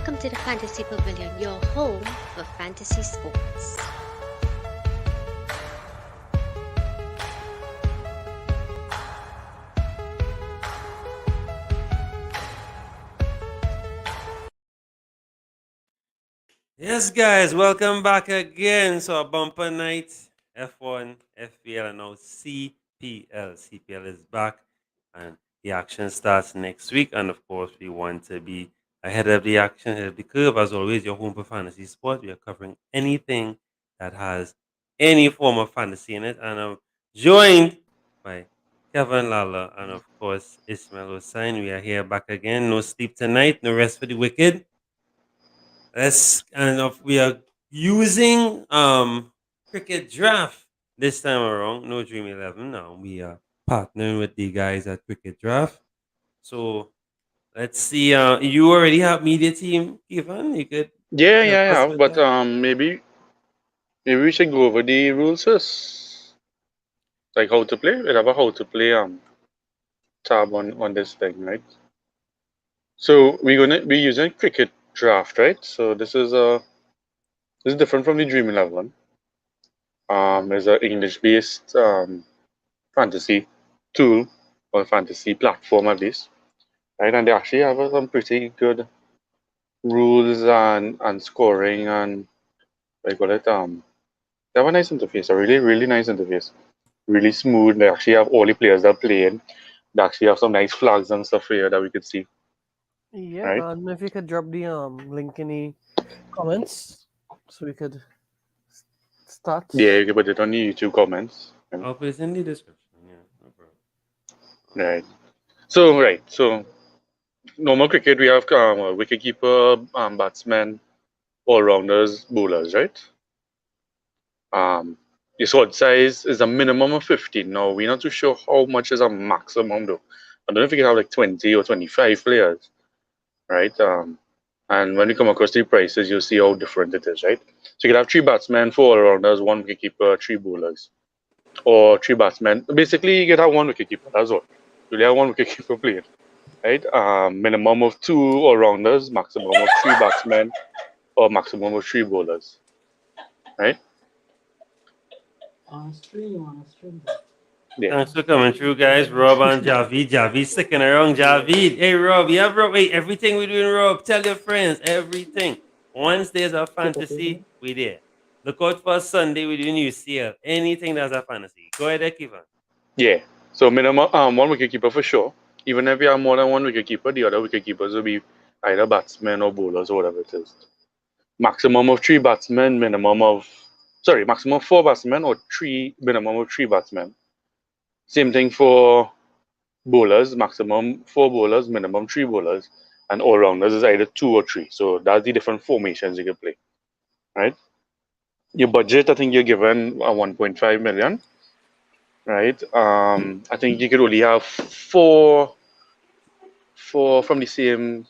Welcome to the Fantasy Pavilion, your home for fantasy sports. Yes, guys, welcome back again. So, a bumper night, F1, FPL, and now CPL. CPL is back, and the action starts next week. And of course, we want to be ahead of the action, ahead of the curve. As always, your home for fantasy sport. We are covering anything that has any form of fantasy in it. And I'm joined by Kevin Lala and, of course, Ismail Hussain. We are here back again. No sleep tonight, no rest for the wicked. Let's kind of we are using cricket draft this time around. No Dream 11 now. We are partnering with the guys at Cricket Draft. So let's see. You already have media team, Kevin. You could Yeah, help yeah, us yeah. with But that. maybe we should go over the rules first, like how to play. We have a how to play tab on this thing, right? So we're gonna be using cricket draft, right? So this is different from the Dream 11. It's an English-based fantasy tool or fantasy platform at least, right? And they actually have some pretty good rules and scoring and what do you call it they have a nice interface, a really nice interface, really smooth. They actually have all the players that are playing. They actually have some nice flags and stuff here that we could see, Yeah, right? if you could drop the link in the comments so we could start. Yeah, you can put it on the YouTube comments. I'll put it in the description. Yeah, no problem. Right. So normal cricket we have a wicketkeeper, batsmen, all rounders, bowlers, right? Um, the squad size is a minimum of 15. Now we're not too sure how much is a maximum though. I don't know if you can have like 20 or 25 players, right? And when we come across the prices, you'll see how different it is, right? So you can have three batsmen, four all-rounders, one wicketkeeper, three bowlers, or three batsmen. Basically, you can have one wicketkeeper. That's all. You only have one wicketkeeper playing, right? Minimum of two all-rounders, maximum of three batsmen, or maximum of three bowlers, right? Yeah. Thanks for coming through, guys. Rob and Javid. Javid sticking around. Javid. Hey, Rob. Yeah, Rob. Wait, everything we're doing, Rob. Tell your friends. Everything. Wednesdays are fantasy. We there. Look out for Sunday. We're doing UCL. Anything that's a fantasy. Go ahead, Kevin. Yeah. So minimum one wicketkeeper for sure. Even if you have more than one wicketkeeper, the other wicketkeepers will be either batsmen or bowlers or whatever it is. Maximum of three batsmen, maximum of four batsmen or minimum of three batsmen. Same thing for bowlers, maximum four bowlers, minimum three bowlers, and all rounders is either two or three. So that's the different formations you can play, right? Your budget, I think you're given 1.5 million, right? I think you could only have four from the same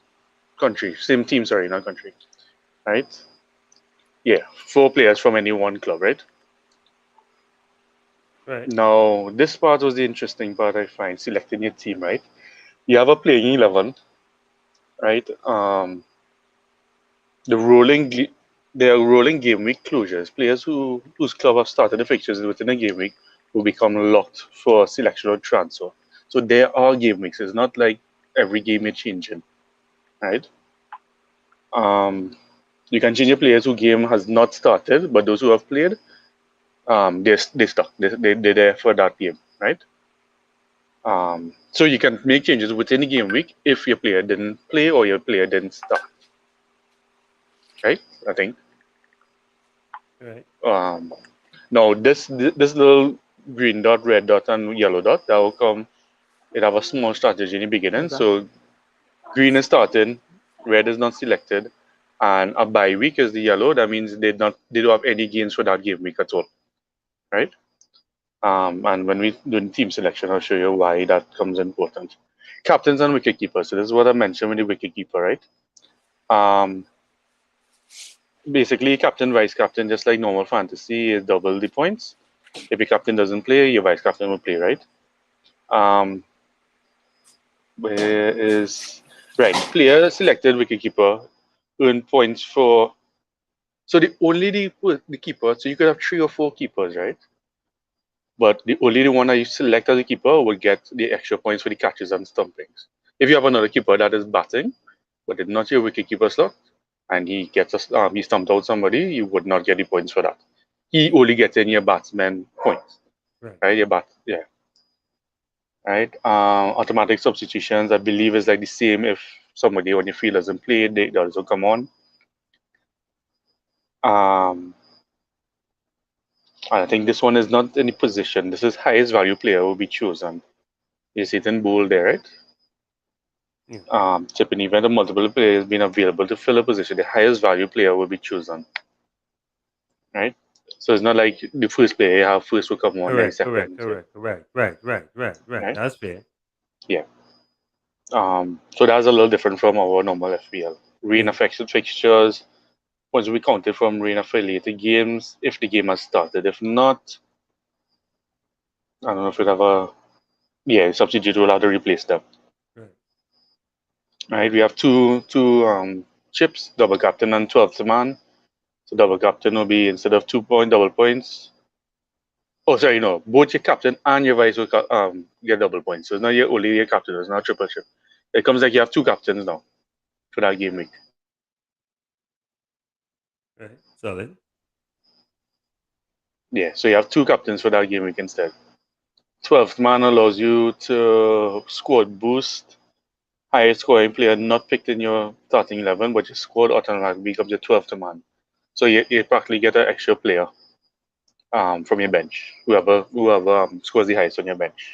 country, same team, sorry, not country, right? Yeah, four players from any one club, right? Right. Now, this part was the interesting part I find, selecting your team, right? You have a playing 11, right? The rolling there are rolling game week closures. Players whose club have started the fixtures within a game week will become locked for selection or transfer. So there are game weeks. It's not like every game you're changing, right? Um, you can change your players whose game has not started, but those who have played, they stuck. They're there for that game, right? So you can make changes within the game week if your player didn't play or your player didn't start, right? I think. Right. Now this little green dot, red dot, and yellow dot that will come. It have a small strategy in the beginning. So green is starting, red is not selected, and a bye week is the yellow. That means they don't have any gains for that game week at all, right? And when we do team selection, I'll show you why that comes important. Captains and wicket keepers. So this is what I mentioned with the wicket keeper, right? Basically, captain, vice captain, just like normal fantasy, is double the points. If your captain doesn't play, your vice captain will play, right? Where is right? Player selected wicketkeeper earn points for. So the keeper. So you could have 3 or 4 keepers, right? But the one that you select as a keeper will get the extra points for the catches and stumpings. If you have another keeper that is batting, but it's not your wicketkeeper slot, and he stumped out somebody, you would not get the points for that. He only gets in your batsman points, right? Yeah, right. Automatic substitutions, I believe, is like the same if somebody on your field doesn't play, they also come on. I think this one is not any position. This is highest value player will be chosen. You see it in bold there, right? Yeah. Tip in event of multiple players being available to fill a position, the highest value player will be chosen. Right? So it's not like the first player you have first will come on, then second. Right. That's fair. Yeah. So that's a little different from our normal FPL. Rain affected fixtures. Once we counted from rain affiliated games, if the game has started. If not, I don't know if we'd have a substitute will have to replace them. Right, we have two chips, double captain and 12th man. So double captain will be instead of 2 point double points. Oh, sorry, no, both your captain and your vice will get double points. So it's not only your captain, it's not triple chip. It comes like you have 2 captains now for that game week. Right. Solid. Yeah, so you have 2 captains for that game week instead. 12th man allows you to squad boost. Highest scoring player not picked in your starting 11, but your squad automatically becomes your 12th man. So you practically get an extra player from your bench, whoever scores the highest on your bench.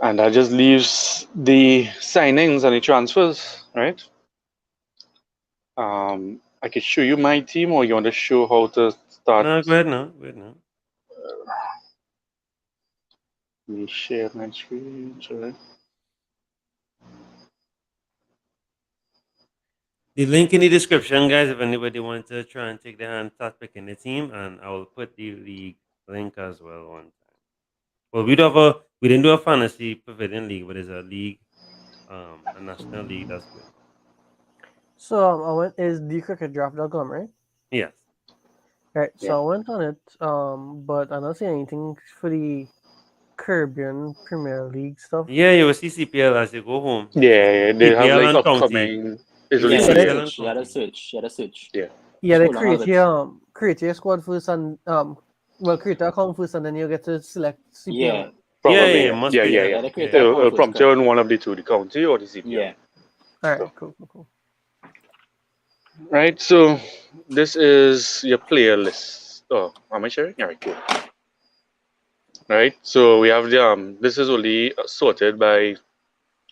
And that just leaves the signings and the transfers, right? I could show you my team, or you want to show how to start? No, go ahead now. Let me share my screen. Sorry. The link in the description, guys, if anybody wants to try and take the hand, start picking the team, and I will put the league link as well one time. Well, we didn't do a fantasy pavilion league, but it's a league, a national league that's good. So I went is thecricketdraft.com, right? Yes. Right. So Yeah. I went on it, but I don't see anything for the Caribbean Premier League stuff. Yeah, you will see CPL as you go home. Yeah, they have CPL like and county. upcoming. It's Yeah, only Yeah, two they- years. CPL and You gotta county. switch. Yeah. Yeah, they Scroll down a create your squad first and create an account first and then you get to select CPL. Yeah, Probably. Yeah, must be. Yeah, they create Yeah. that It'll first, prompt you on one of the two, the county or the CPL. yeah. Alright, cool. Right, so this is your player list. Oh, am I sharing? All right, cool. Right, so we have the this is only sorted by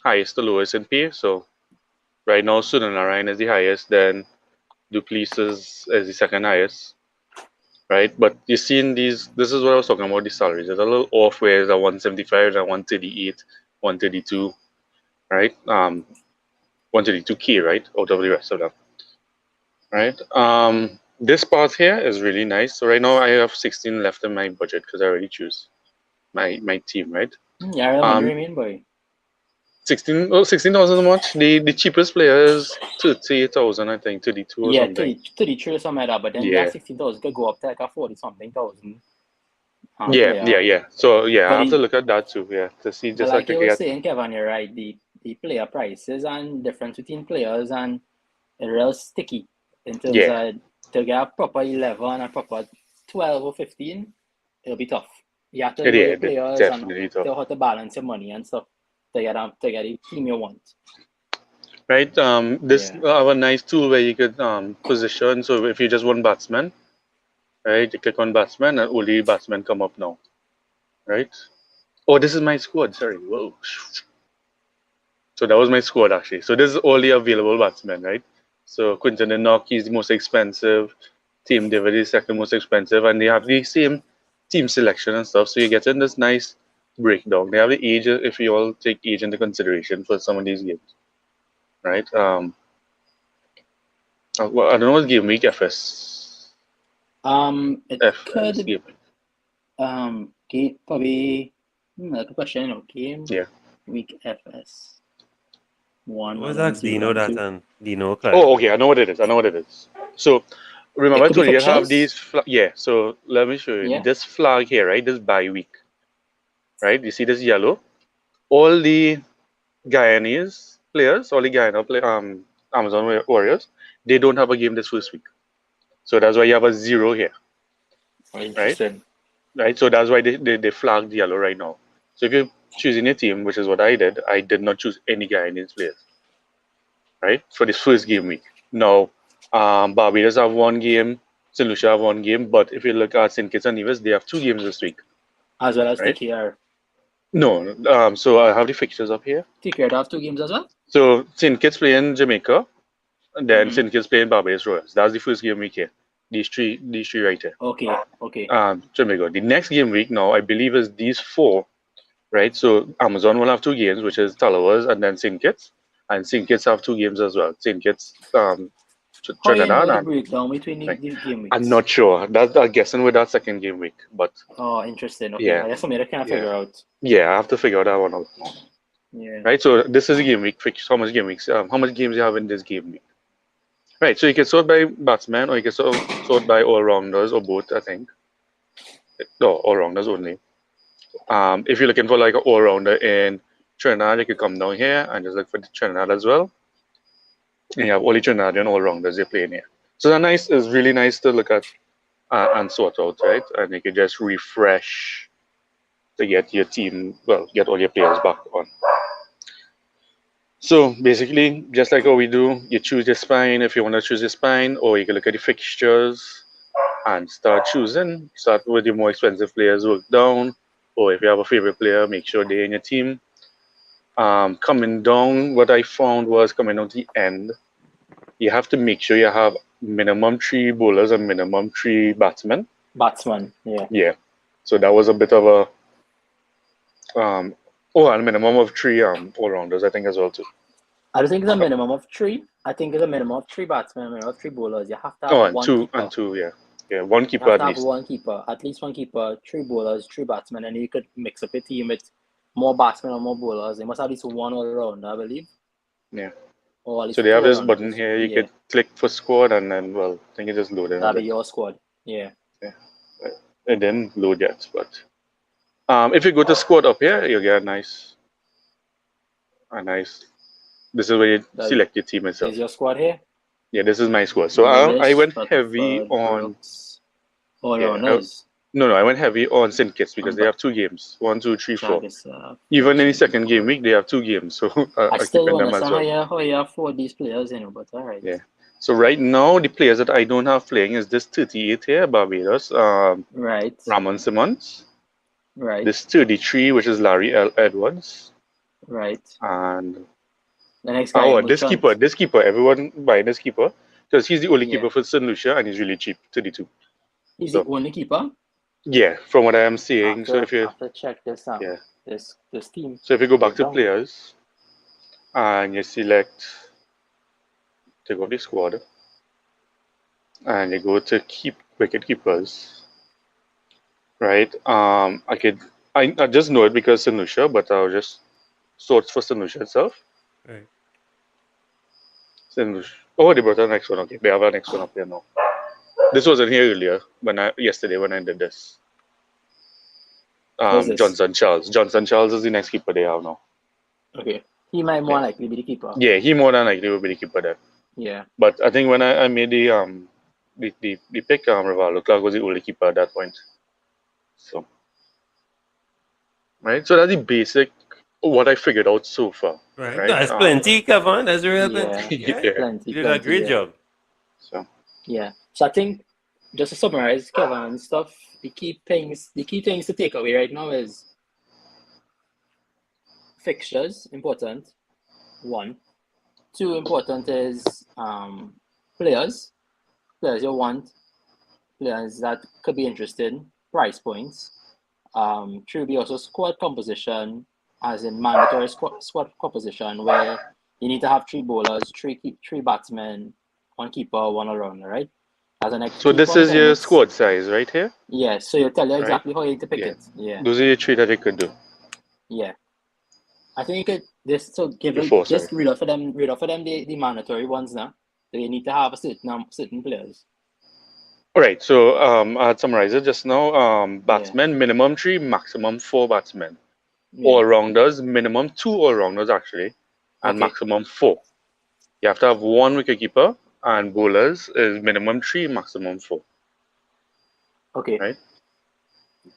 highest to lowest in pay. So right now, Sunanarayan is the highest, then Duplessis is the second highest. Right, but you seen these. This is what I was talking about. The salaries. There's a little off where it's a 175 and 138, 132. Right, 132K. Right, out of the rest of them. Right. This part here is really nice. So right now I have 16 left in my budget because I already choose my team, right? Yeah, I remember you mean, boy. 16,000 a month. The cheapest player is 30,000, I think, 32 or Yeah, something. 33 or something like that, but then Yeah. that 16,000 could go up to like a 40 something thousand. Yeah. So yeah, But I have to look at that too. Yeah, to see But just like you were get. saying, Kevin, you're right. The player prices and difference between players and it's real sticky in terms of to get a proper 11 and a proper 12 or 15, it'll be tough. You have to know your players and tough. how to balance your money and stuff to get the team you want. Right. This have a nice tool where you could position. So if you just want batsman, right, you click on batsman and only batsmen come up now. Right. Oh, this is my squad. Sorry. Whoa. So that was my squad actually. So this is all the available batsmen, right? So Quinton Enoch is the most expensive. Team David is second most expensive, and they have the same team selection and stuff. So you get in this nice breakdown. They have the age if you all take age into consideration for some of these games, right? Well, I don't know what game week FS. It FS could game. game probably. That's a question. Game Yeah. week FS. 1 Was and that 0 Dino and that 2. and Dino Clark? Oh, okay. I know what it is. So remember, I It could told be you I have fixtures. these. Yeah. So let me show you Yeah. this flag here, right? This bye week, right? You see this yellow? All the Guyanese players, all the Guyana Amazon Warriors, they don't have a game this first week. So that's why you have a 0 here, Interesting. right? So that's why they flagged yellow right now. So if you're choosing a team, which is what I did not choose any Guyanese players, right? For this first game week. Now, Barbados have one game, St. Lucia have one game, but if you look at St. Kitts and Nevis, they have 2 games this week, As well as right? TKR. No, so I have the fixtures up here. TKR have 2 games as well? So St. Kitts play in Jamaica, and then Mhm. St. Kitts play in Barbados Royals. That's the first game week here. These three right here. Okay. Jamaica. The next game week now, I believe, is these 4, right? So Amazon will have 2 games, which is Talawas and then St. Kitts, and St. Kitts have 2 games as well. St. Kitts, How you know Trinidad, the and breakdown between right. the game weeks? I'm not sure. I'm guessing with that second game week, but Oh, interesting. Okay, yeah, I guess something I can't figure out. yeah, I have to figure that one out. Yeah. Right. So this is a game week. How much game weeks? How much games you have in this game week? Right. So you can sort by batsmen, or you can sort by all rounders, or both. I think. No, all rounders only. If you're looking for like an all rounder in Trinidad, you can come down here and just look for the Trinidad as well. And you have all the Trinidadian all rounders you're playing here. So it's really nice to look at and sort out, right? And you can just refresh to get your team, get all your players back on. So basically, just like how we do, you choose your spine if you want to choose your spine, or you can look at the fixtures and start choosing. Start with your more expensive players, work down, or if you have a favorite player, make sure they're in your team. Coming down, what I found was coming down to the end, you have to make sure you have minimum 3 bowlers and minimum 3 batsmen. Batsman, yeah. Yeah. So that was a bit of a and a minimum of 3 all-rounders, I think, as well too. I don't think it's a minimum of 3. I think it's a minimum of 3 batsmen, a minimum of 3 bowlers. You have to have And one two, keeper. and 2, yeah. Yeah, one You keeper have at to have least. one keeper, at least one keeper, 3 bowlers, 3 batsmen, and you could mix up a team with more batsmen or more bowlers. They must have at least one all around, I believe. Yeah. Or at least So they have 2 this all-rounders. button here. You Yeah. could click for squad, and then, I think it just loaded. That'll be your squad. Yeah. It didn't load yet, but if you go to squad up here, you get a nice. This is where you select your team itself. Is your squad here? Yeah, this is my squad. So I went heavy on. All-rounders. No, I went heavy on St. Kitts because they have 2 games. 1, 2, 3, 4. Even in the second game week, they have 2 games. So I still don't them as understand well. how you afford these players, but all right. Yeah. So right now, the players that I don't have playing is this 38 here, Barbados, Right. Ramon Simmons. Right. This 33, which is Larry L. Edwards. Right. And the next guy. This keeper, everyone buying this keeper because he's the only Yeah. keeper for St. Lucia and he's really cheap, 32. He's the only keeper. Yeah, from what I am seeing. So if you have to check this out. Yeah. This team. So if you go back to players and you select, take off the squad, and you go to wicket keepers, right? I just know it because St. Lucia, but I'll just sort for St. Lucia itself. Right. St. Lucia. Oh, they brought the next one. Okay, they have our next one up here now. This wasn't here earlier yesterday when I did this. Who's this? Johnson Charles. Johnson Charles is the next keeper they have now. Okay. He might more likely be the keeper. Yeah, he more than likely will be the keeper there. Yeah. But I think when I made the pick, Rivaldo Clark was the only keeper at that point. So, right. So that's the basic what I figured out so far. Right. That's plenty, Kevin. That's real plenty. Yeah. Plenty. You did a great job. So. Yeah. So I think just to summarize, Kevin and stuff, the key things to take away right now is fixtures, important. 1. 2, important is players you want, players that could be interested, price points. 3 will be also squad composition, as in mandatory squad composition, where you need to have 3 bowlers, 3 batsmen, 1 keeper, 1 all-rounder, right? So this is your squad size right here? Yeah, so you'll tell you exactly how you need to pick it. Yeah. Those are your 3 that you could do. Yeah. I think you could give Before, just sorry. read off for them the mandatory ones now. They need to have a certain players. All right, so I had summarized it just now. Batsmen, minimum 3, maximum 4 batsmen. Yeah. All-rounders, minimum 2 all-rounders actually, and Okay. maximum 4. You have to have 1 wicketkeeper, and bowlers is minimum 3, maximum 4, Okay. right?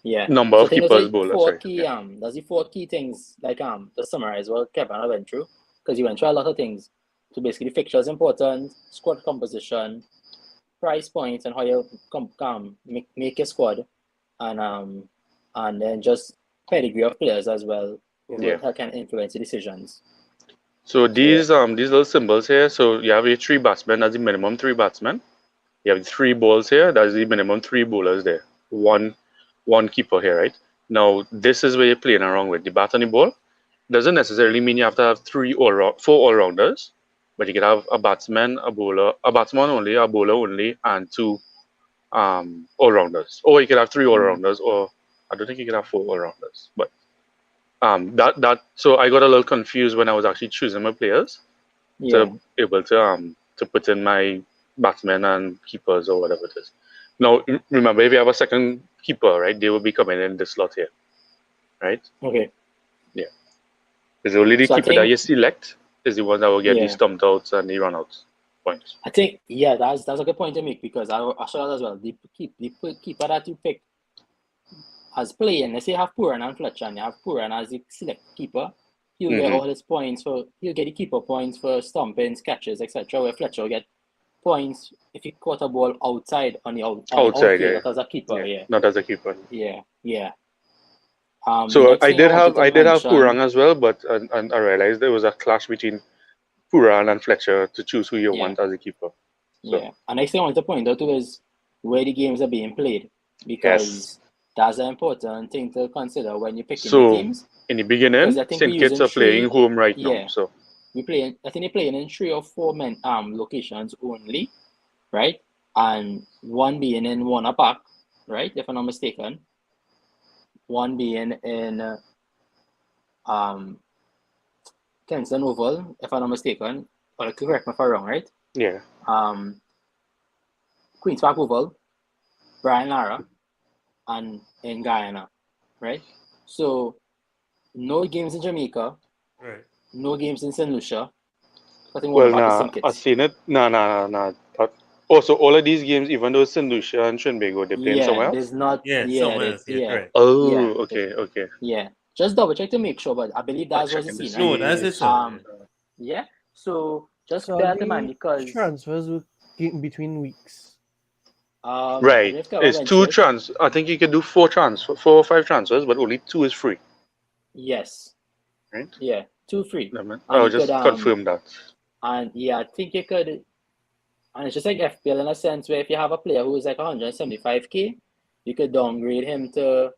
Yeah. Number So I of think those keepers, are bowlers, four sorry. key Yeah. That's the 4 key things to summarize what Kevin went through, because you went through a lot of things. So basically, fixtures important, squad composition, price points, and how you make your squad, and then just pedigree of players as well. Yeah. That can influence the decisions. So these little symbols here, so you have your 3 batsmen, that's the minimum 3 batsmen. You have 3 balls here, that's the minimum 3 bowlers there. One keeper here, right? Now this is where you're playing around with the bat and the ball. Doesn't necessarily mean you have to have 4 all-rounders, but you could have a batsman, a bowler, a batsman only, a bowler only, and 2 all-rounders. Or you could have 3 all-rounders, or I don't think you can have 4 all-rounders. But so I got a little confused when I was actually choosing my players Yeah. to able to put in my batsmen and keepers or whatever it is. Now remember, if you have a second keeper, right, they will be coming in this slot here, right? Okay. Yeah. It's only the So I keeper that think you select is the one that will get the yeah. stumped outs and the run outs points. I think that's a good point to make, because I saw that as well. The keeper that you pick as playing, let's say you have Puran and Fletcher, and you have Puran as the select keeper, he'll get all his points he'll get the keeper points for stumpings, catches, etc. Where Fletcher will get points if he caught a ball outside on the Outside, outfield, yeah. not as a keeper. Yeah. Not as a keeper. Yeah. The So next I thing did wanted to have mention, Purang as well, but and I realized there was a clash between Purang and Fletcher to choose who you want as a keeper. So yeah. And next thing I want to point out too is where the games are being played, because yes. that's an important thing to consider when you're picking the So teams. in the Because beginning, I think St. we're Kitts using are playing 3. home right now. Yeah. So I think they're playing in 3 or 4 locations only, right? And one being in Warner Park, right? If I'm not mistaken. One being in Kensington Oval, if I'm not mistaken. Or correct me if I'm wrong, right? yeah. Queen's Park Oval, Brian Lara, and in Guyana, right? So no games in Jamaica, Right. no games in St. Lucia. I think Well, Warner Park is nah, St. I've Kitts. seen it. Nah. Also, all of these games, even though it's St. Lucia and Trinbago, they're playing somewhere else? There's not. Yeah, somewhere else. Yeah, correct. Oh, okay. Yeah. Just double check to make sure, but I believe I'm that was the checking to scene, right? No, that's see. it. So Yeah. So just So bear are that in mind, the because transfers between weeks? I don't Right. know if Kevin It's went 2 through it. I think you can do 4 or 5 transfers, but only 2 is free. Yes. Right? Yeah. 2 free. And And I'll you just could confirm that. and yeah, I think you could, and it's just like FPL in a sense where if you have a player who is like 175k, you could downgrade him to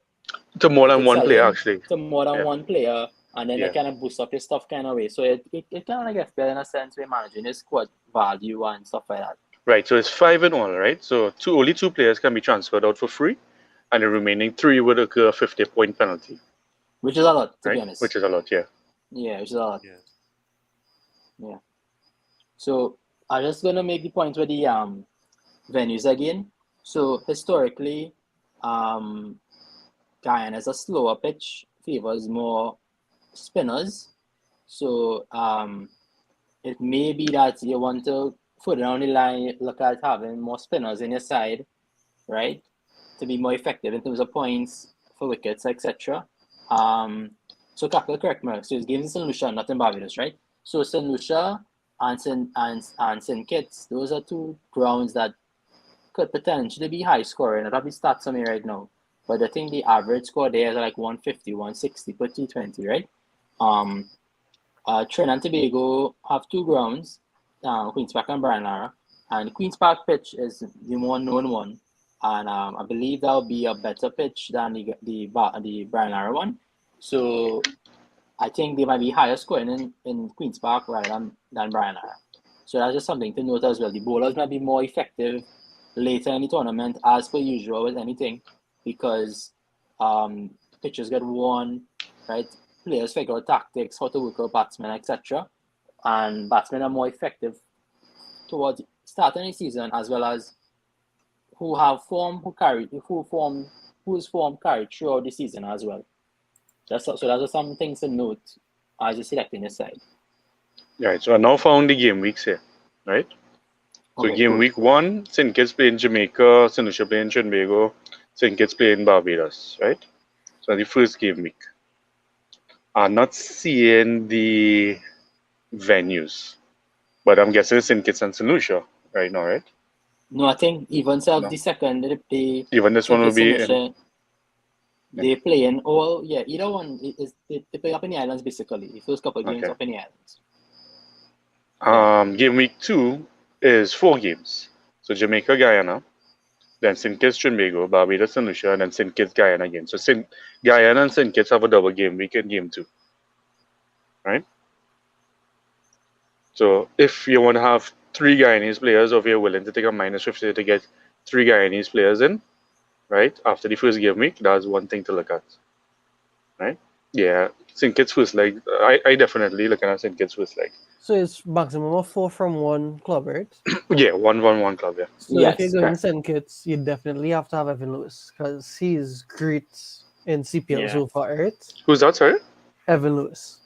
To more you than could one sell player, him actually. to more than Yeah. one player, and then Yeah. that kind of boost up your stuff kind of way. So it kind of like FPL in a sense where managing his squad value and stuff like that. Right. So it's 5 in all, right? So only 2 players can be transferred out for free, and the remaining 3 would occur a 50-point penalty. Which is a lot, to be Right? honest. Which is a lot, yeah. Yeah, which is a lot. yeah. Yeah. So I'm just gonna make the point with the venues again. So historically, Guyana is a slower pitch, favors more spinners. So it may be that you want to further down the line look at having more spinners in your side, right? To be more effective in terms of points for wickets, etc. So Kapil, correct me. So it's games in St. Lucia, not in Barbados, right? So St. Lucia and St. Kitts, those are 2 grounds that could potentially be high scoring. I don't have the stats on me right now, but I think the average score there is like 150, 160 per T20, right? Trinidad and Tobago have 2 grounds, Queen's Park and Brian Lara, and Queen's Park pitch is the more known one, and I believe that will be a better pitch than the Brian Lara one. So I think they might be higher scoring in Queen's Park rather than Brian Lara. So that's just something to note as well. The bowlers might be more effective later in the tournament, as per usual with anything, because pitches get worn, right? players figure out tactics, how to work out batsmen, etc. And batsmen are more effective towards starting the season, as well as whose form carried throughout the season as well. So those are some things to note as you're selecting your side. Right. So I now found the game weeks here. Right. So Okay, game cool. week 1, St. Kitts playing Jamaica, St. Lucia playing Trinbago, St. Kitts playing Barbados. Right. So the first game week. I'm not seeing the venues, but I'm guessing St. Kitts and St. Lucia right now, right? No, I think even No. the second they Even this one will be in. they play in all either one is they play up in the islands basically. The first couple of games Okay. up in the islands. Game week 2 is 4 games. So Jamaica, Guyana, then St. Kitts, Trinbago, Barbados, St. Lucia, and then St. Kitts, Guyana again. So Guyana and St. Kitts have a double game week in game 2. Right? So if you want to have 3 Guyanese players, or if you're willing to take a -50 to get 3 Guyanese players in, right, after the first game week, that's one thing to look at. Right? Yeah, St. Kitts first leg. I definitely looking at St. Kitts first leg. So it's maximum of 4 from one club, right? Yeah, one club, yeah. So Yes, if you're going correct. St. Kitts, you definitely have to have Evan Lewis because he's great in CPL Yeah. so far, right? Who's that, sorry? Evan Lewis.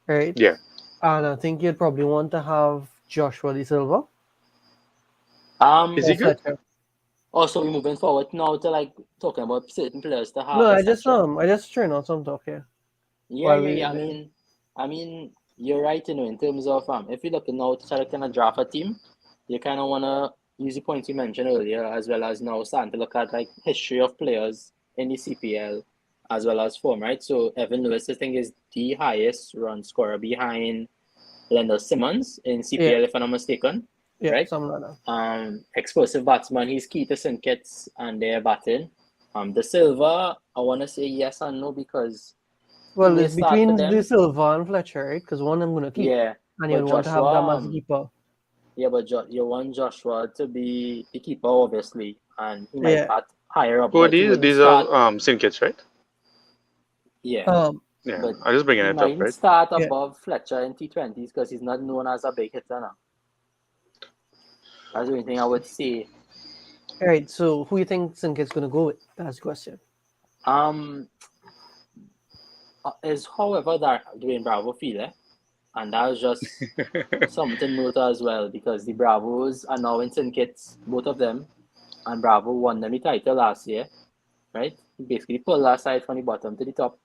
Right? Yeah. And I think you'd probably want to have Joshua De Silva. Is he or good? Fletcher. Also, we're moving forward now to like talking about certain players to have. No, I etc. just turned on some talk here. Yeah, While yeah, we- yeah. I mean, you're right. In terms of if you're looking now to try to kind of draft a team, you kind of want to use the points you mentioned earlier, as well as now starting to look at like history of players in the CPL, as well as form, right? So Evan Lewis, I think, is the highest run scorer behind Lendl Simmons in CPL, if I'm not mistaken. Yeah, right? something like that. Explosive batsman. He's key to St. Kitts and their batting. De Silva, I want to say yes and no because Well, may it's start between for them. De Silva and Fletcher, right? Because one I'm going to keep. Yeah, And you'd but want to have them Joshua, as a keeper. yeah, but you want Joshua to be the keeper, obviously, and he might Yeah. bat higher up. Who are but he these? wouldn't These start, are St. Kitts, right? yeah. Yeah, But I'm just bringing he it up, might right? start Yeah. above Fletcher in T20s because he's not known as a big hitter now. That's the only thing I would say. All right, so who you think St. Kitts going to go with? That's the question. Is however that Dwayne Bravo feel, and that's just something to note as well because the Bravos are now in St. Kitts, both of them, and Bravo won them the title last year, right? He basically pulled that side from the bottom to the top.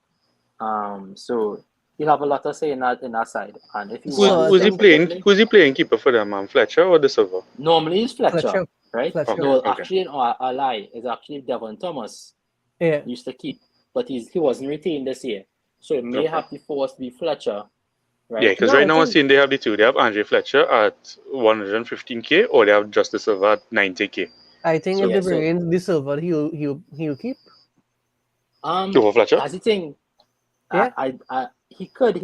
So he'll have a lot to say in that side. And if he So Who's he think- playing? Who's he playing keeper for them? Fletcher or De Silva? normally it's Fletcher, Fletcher. right? Fletcher. No, Okay. actually, no, I lie. It's actually Devon Thomas Yeah. used to keep, but he wasn't retained this year, so it may Okay. have to force be Fletcher, right? Yeah, because No, right I now I'm think- seeing they have the two. They have Andre Fletcher at 115k, or they have just De Silva at 90k. I think So- if they Yeah, bring so- in De Silva, he'll keep. Over Fletcher? As the thing, Yeah. he could,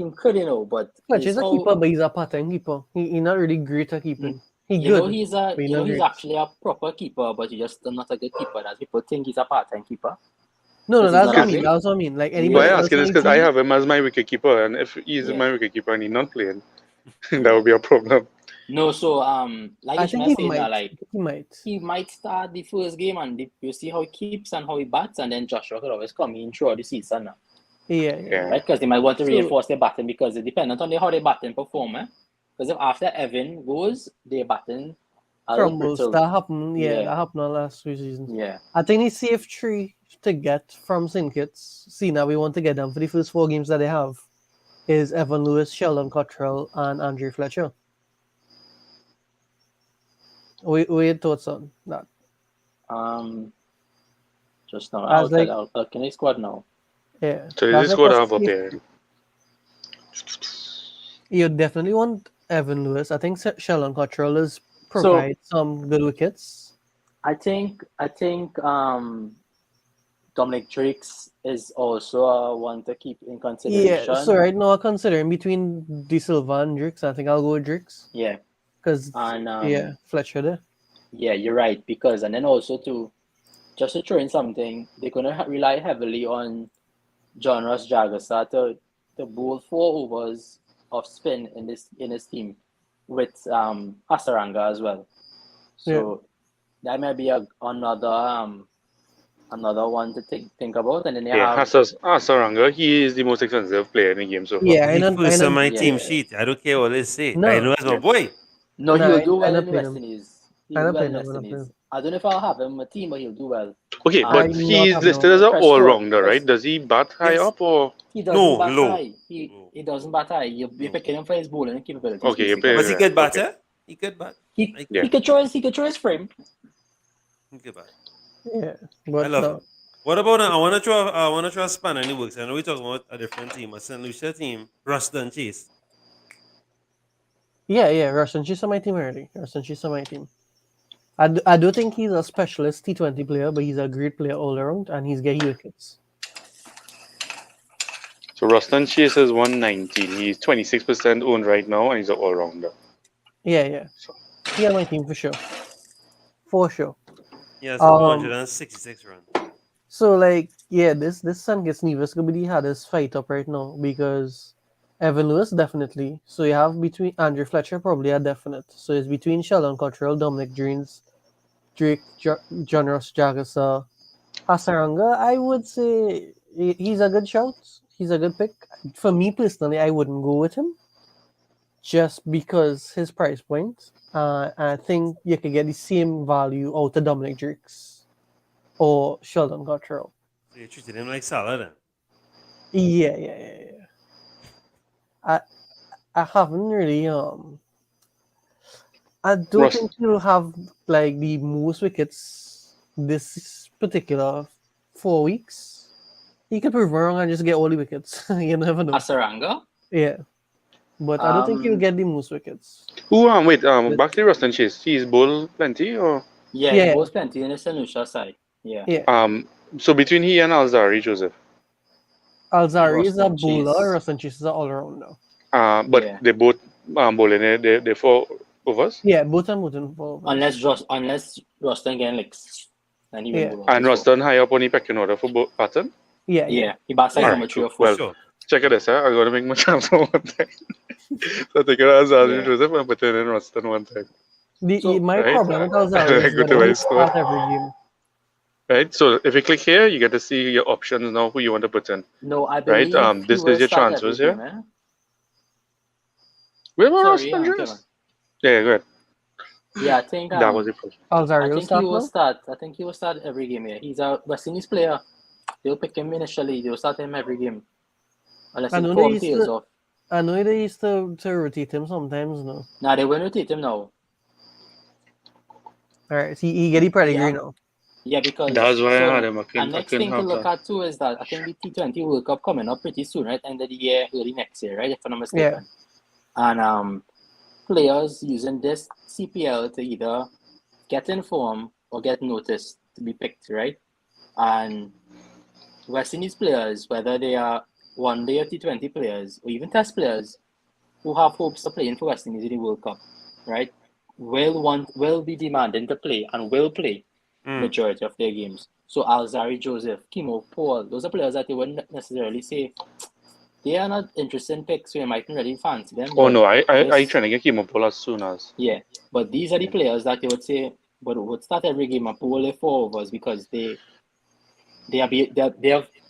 but Fletcher's it's a how- keeper, but he's a part-time keeper. He's not really great at keeping. He's You know, good. he's but he's not great. actually a proper keeper, but he's just not a good keeper. That people think he's a part-time keeper. No, Because that's he's what not I mean. great. That's what I mean. Like Yeah. anybody Why I else asking on this the because I team- have him as my wicket keeper, and if he's Yeah. my wicket keeper and he's not playing, that would be a problem. No, so like I you think should he say might. that, like He might. he might start the first game and you see how he keeps and how he bats, and then Joshua could always come in throughout the season now, Yeah. Yeah. right? Because they might want to So- reinforce their batting because it's dependent on how they batting perform. Because if after Evan goes, their batting Crumbles. That happened. Yeah, Yeah. that happened last few seasons. Yeah. I think the safe three to get from St. Kitts, see now we want to get them for the first 4 games that they have, is Evan Lewis, Sheldon Cottrell, and Andre Fletcher. What your thoughts on that? Just now, As like- I'll can I squad now? Yeah. So That's this is like what a I have up safe- here. You definitely want Evan Lewis. I think Sheldon Cottrell is provide some good wickets. I think Dominic Drakes is also one to keep in consideration. Yeah, so right now I'm considering between De Silva and Drix. I think I'll go with Drix. Yeah, Because, and Fletcher there. yeah, you're right, because and then also to just to throw in something, they're gonna rely heavily on John Ross Jagger to bowl 4 overs of spin in his team with Hasaranga as well. So that might be another one to think about. And then they Yeah, have Hasaranga, he is the most expensive player in the game so far. Yeah, He first on my yeah. team sheet. I don't care what they say. No. I know that's my boy. No, Nah, he'll do I well don't in play West him. Indies. I He'll don't do well play in him. West I don't play Indies. him. I don't know if I'll have him in my team, but he'll do well. Okay, I but do not he's have listed no. as an Press all-rounder, score. right? Does he bat high Yes. up or? He doesn't bat low. high. He doesn't bat high. You're picking him for his bowling capabilities. Okay, you basically. play Was he good okay. batter? He could bat. He Yeah. he could throw his frame. He could bat. Yeah, I but love no. him. What about I want to throw a spanner in the works. I know we're talking about a different team, a St. Lucia team, Ruston Chase. Yeah, Russian. She's on my team already. Russian, she's on my team. I do think he's a specialist T20 player, but he's a great player all around, and he's getting wickets. So Ruston Chase is 119. He's 26% owned right now, and he's an all-rounder. Yeah. He on my team for sure. For sure. Yes, 466 runs. So this Sun gets Nevis gonna be the hardest fight up right now because Evan Lewis definitely. So you have between Andrew Fletcher probably a definite. So it's between Sheldon Cottrell, Dominic Dreens, Drake, John Ross Jagasa, Hasaranga. I would say he's a good shout. He's a good pick. For me personally, I wouldn't go with him just because his price point. I think you can get the same value out of Dominic Drakes or Sheldon Cottrell. So you treated him like salad then. Yeah. I haven't really I don't Russ- think he'll have like the most wickets this particular 4 weeks. He could prove me wrong and just get all the wickets. You never know. Hasaranga. Yeah. But I don't think he'll get the most wickets. Who back to Ruston Chase. He's bowl plenty or Yeah, Yeah. he bowls plenty in the St. Lucia side. Yeah. so between he and Alzari Joseph. Alzari is a Ruston bowler, Chase. Ruston Chase is an all-rounder. But Yeah. they both bowling they 4 overs. Yeah, both are moving forward. Unless Ruston getting licks, then he will Yeah. bowl And as well. Ruston high up on the pecking order for both pattern. Yeah, he bats like Alright, number 3 or 4. Well, Sure. check it this, I'm gonna make my chance for one time. So take it as Alzari Yeah. Joseph and put it in Ruston one time. My Right. problem with Alzari is Go to that my he score. start every game. Right. So if you click here, you get to see your options now who you want to put in. No, I Right, believe this he will is your start transfers every here. game, eh? Where about Sorry, Ruston Kevin. Chase? Yeah, go ahead. Yeah, I think That was the question. Alzari I will think start he will now? start. I think he will start every game. Yeah, he's a West Indies player. They'll pick him initially. They'll start him every game, unless I his know they form used tails to- off. I know they used to rotate him sometimes, no. Nah, they will rotate him now. Alright, so he get the pedigree Yeah. now. Yeah, because That's why I so had him. I a couldn't next thing to have look that. at too is that I think the T20 World Cup coming up pretty soon, right? End of the year, early next year, right? If I'm not mistaken. And players using this CPL to either get in form or get noticed to be picked, right? And West Indies players, whether they are one day or T20 players or even test players who have hopes of playing for West Indies in the World Cup, right? Will be demanding to play and will play majority of their games. So Alzari Joseph, Kimo, Paul, those are players that you wouldn't necessarily say they are not interesting picks, so you mightn't really fancy them. Oh but no, I this- trying to get him up as soon as. Yeah, but these are the players that you would say would start every game and bowl their 4 overs because they have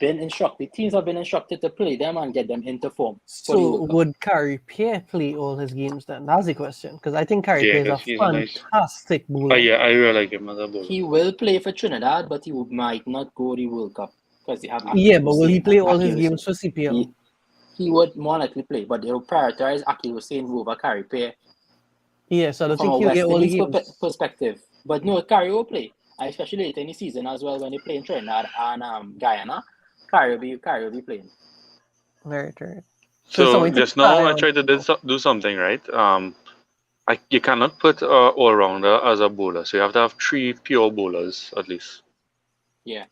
been instructed. Teams have been instructed to play them and get them into form. for the So World Cup. would Carrie Pierre play all his games then? That's the question. Because I think Carrie Yeah, Pierre is a he's a nice- fantastic bowler. Oh yeah, I really like him as a bowler. He will play for Trinidad, but he might not go the World Cup because they have. Yeah, but will he Hussain play and all his Akil games for CPL? Hussain. He would more likely play, but they'll prioritize Akil Hussain over Carrie Pierre Yeah, so I don't from a think he'll West get all the Indies games. perspective. But no, Carrie will play, especially later in the season as well when they play in Trinidad and Guyana. Carrie will be playing. Right. So something to just now try I on. tried to do something right. You cannot put all rounder as a bowler, so you have to have 3 pure bowlers at least. Yeah.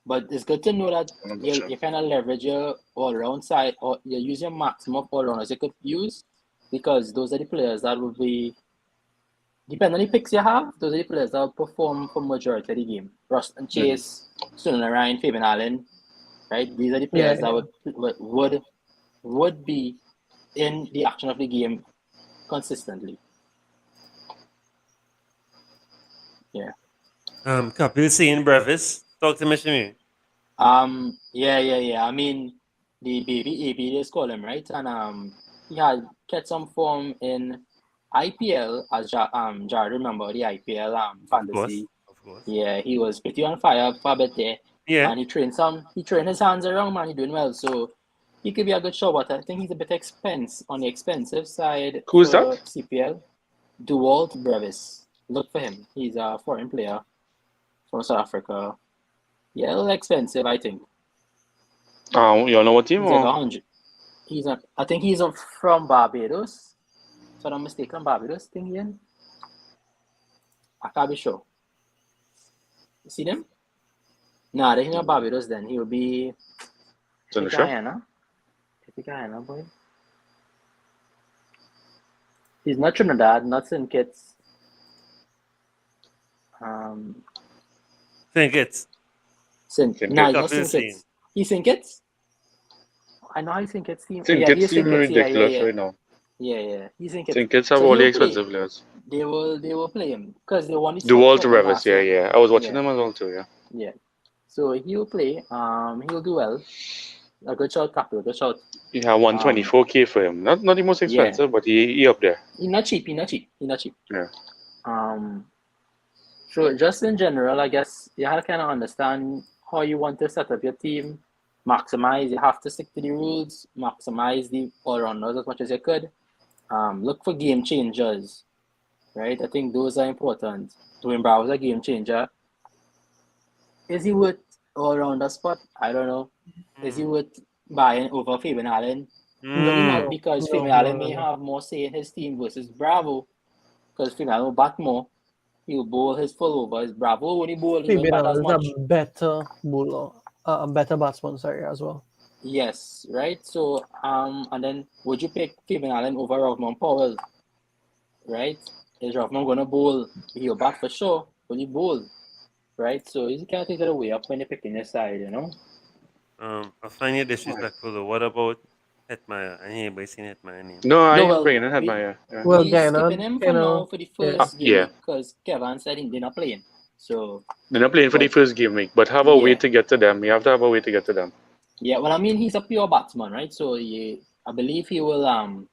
But it's good to know that you kind of leverage your all-round side, or you use your maximum of all-rounders you could use, because those are the players that will be, depending on the picks you have, those are the players that will perform for majority of the game. Ruston Chase, Sunil Ryan, Fabian Allen, right? These are the players that would be in the action of the game consistently. Yeah. Kapil seeing Brevis. Talk to me, Shimi. Yeah. I mean, the baby AB, they call him, right? And he had kept some form in IPL, as Jared remember the IPL fantasy. Of course. Yeah, he was pretty on fire for a bit there. Yeah. And he trained his hands around, man. He doing well, so he could be a good shot. But I think he's a bit on the expensive side Who's for that? CPL. Duwalt Brevis. Look for him. He's a foreign player from South Africa. Yeah, a little expensive, I think. You know what team? He's like Or? 100. I think he's from Barbados. If I'm not mistaken, Barbados thing he in. I can't be sure. You see them? Nah, they're not Barbados then. He'll be It's in the show? Guyana. Guyana, boy. He's not Trinidad, not St. Kitts. Think it's St. Nah, he's not Kapil St. seeing. Kitts. He's St. Kitts? I know he's St. Kitts team. St. Yeah, Kitts he's seem St. Kitts. ridiculous Yeah. right now. Yeah. He's St. Kitts. St. Kitts have So all the he'll play. expensive players. They will play him because they want to Duwalt Brevis, yeah. I was watching them as well too, yeah. Yeah. So he'll play. He'll do well. A good shot, Kapil. Good shot. You have 124k for him. Not the most expensive, but he up there. He's not cheap. Yeah. So just in general, I guess you have to kind of understand how you want to set up your team. Maximize. You have to stick to the rules. Maximize the all-rounders as much as you could. Look for game changers, right? I think those are important. Dwayne Brown was a game changer. Is he worth all-rounder spot? I don't know. Is he worth buying over Fabian Allen? Really not, because Fabian Allen may have more say in his team versus Bravo. Because Fabian Allen will bat more. He'll bowl his full overs. Bravo when he bowl, he won't bat as much. Is a better bowler, a better batsman, as well. Yes, right. So and then would you pick Fabian Allen over Rovman Powell? Right? Is Rovman gonna bowl? He'll bat for sure. Will he bowl? Right? So you can't take it away up when you're picking your side, you know? I find you disrespectful though. What about Hetmeyer? I ain't seen Hetmeyer name. No, I well, ain't bringing in Hetmeyer. Yeah. Well, He's Guyana, skipping him for now for the first game yeah. because Kevin said they're not playing. So They're not playing for the first game week, but have a way to get to them. You have to have a way to get to them. yeah, well, I mean, he's a pure batsman, right? So I believe he will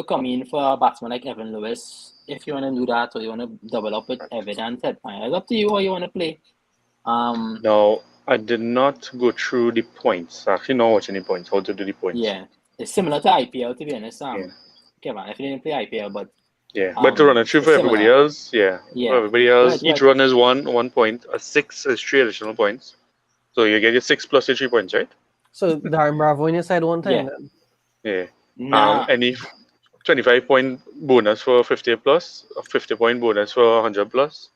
come in for a batsman like Evan Lewis if you want to do that, or you want to double up with Evan and Hetmeyer. It's up to you how you want to play. No, I did not go through the points. I actually not watching the points. How to do the points? Yeah, it's similar to IPL, to be honest. Yeah. Kevin, if you didn't play IPL, but Yeah, but to run it through for similar. everybody else, Yeah. For everybody else, Right, each right. run is one point. A 6 is 3 additional points. So you get your 6 plus your 3 points, right? So Darren Bravo on your side one time. Yeah. Then. Yeah. Nah, Any 25-point bonus for 50 plus, a 50-point bonus for 100 plus.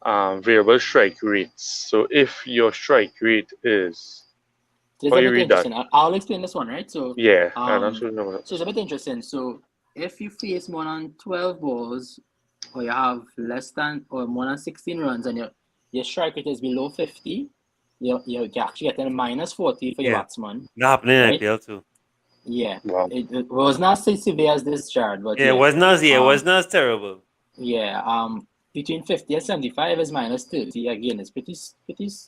Variable strike rates. So if your strike rate is so it's how a you bit read that? interesting. I'll explain this one, right? So I'm not sure about that. So it's a bit interesting. So if you face more than 12 balls, or you have less than or more than 16 runs, and your strike rate is below 50, you're actually getting a minus 40 for your Yeah. batsman. That happening in Right? IPL too. Yeah. Wow. It was not so severe as this, Jared, but Yeah, it was not. Yeah, it was not terrible. yeah. Between 50 and 75 is minus 30. Again, it's pretty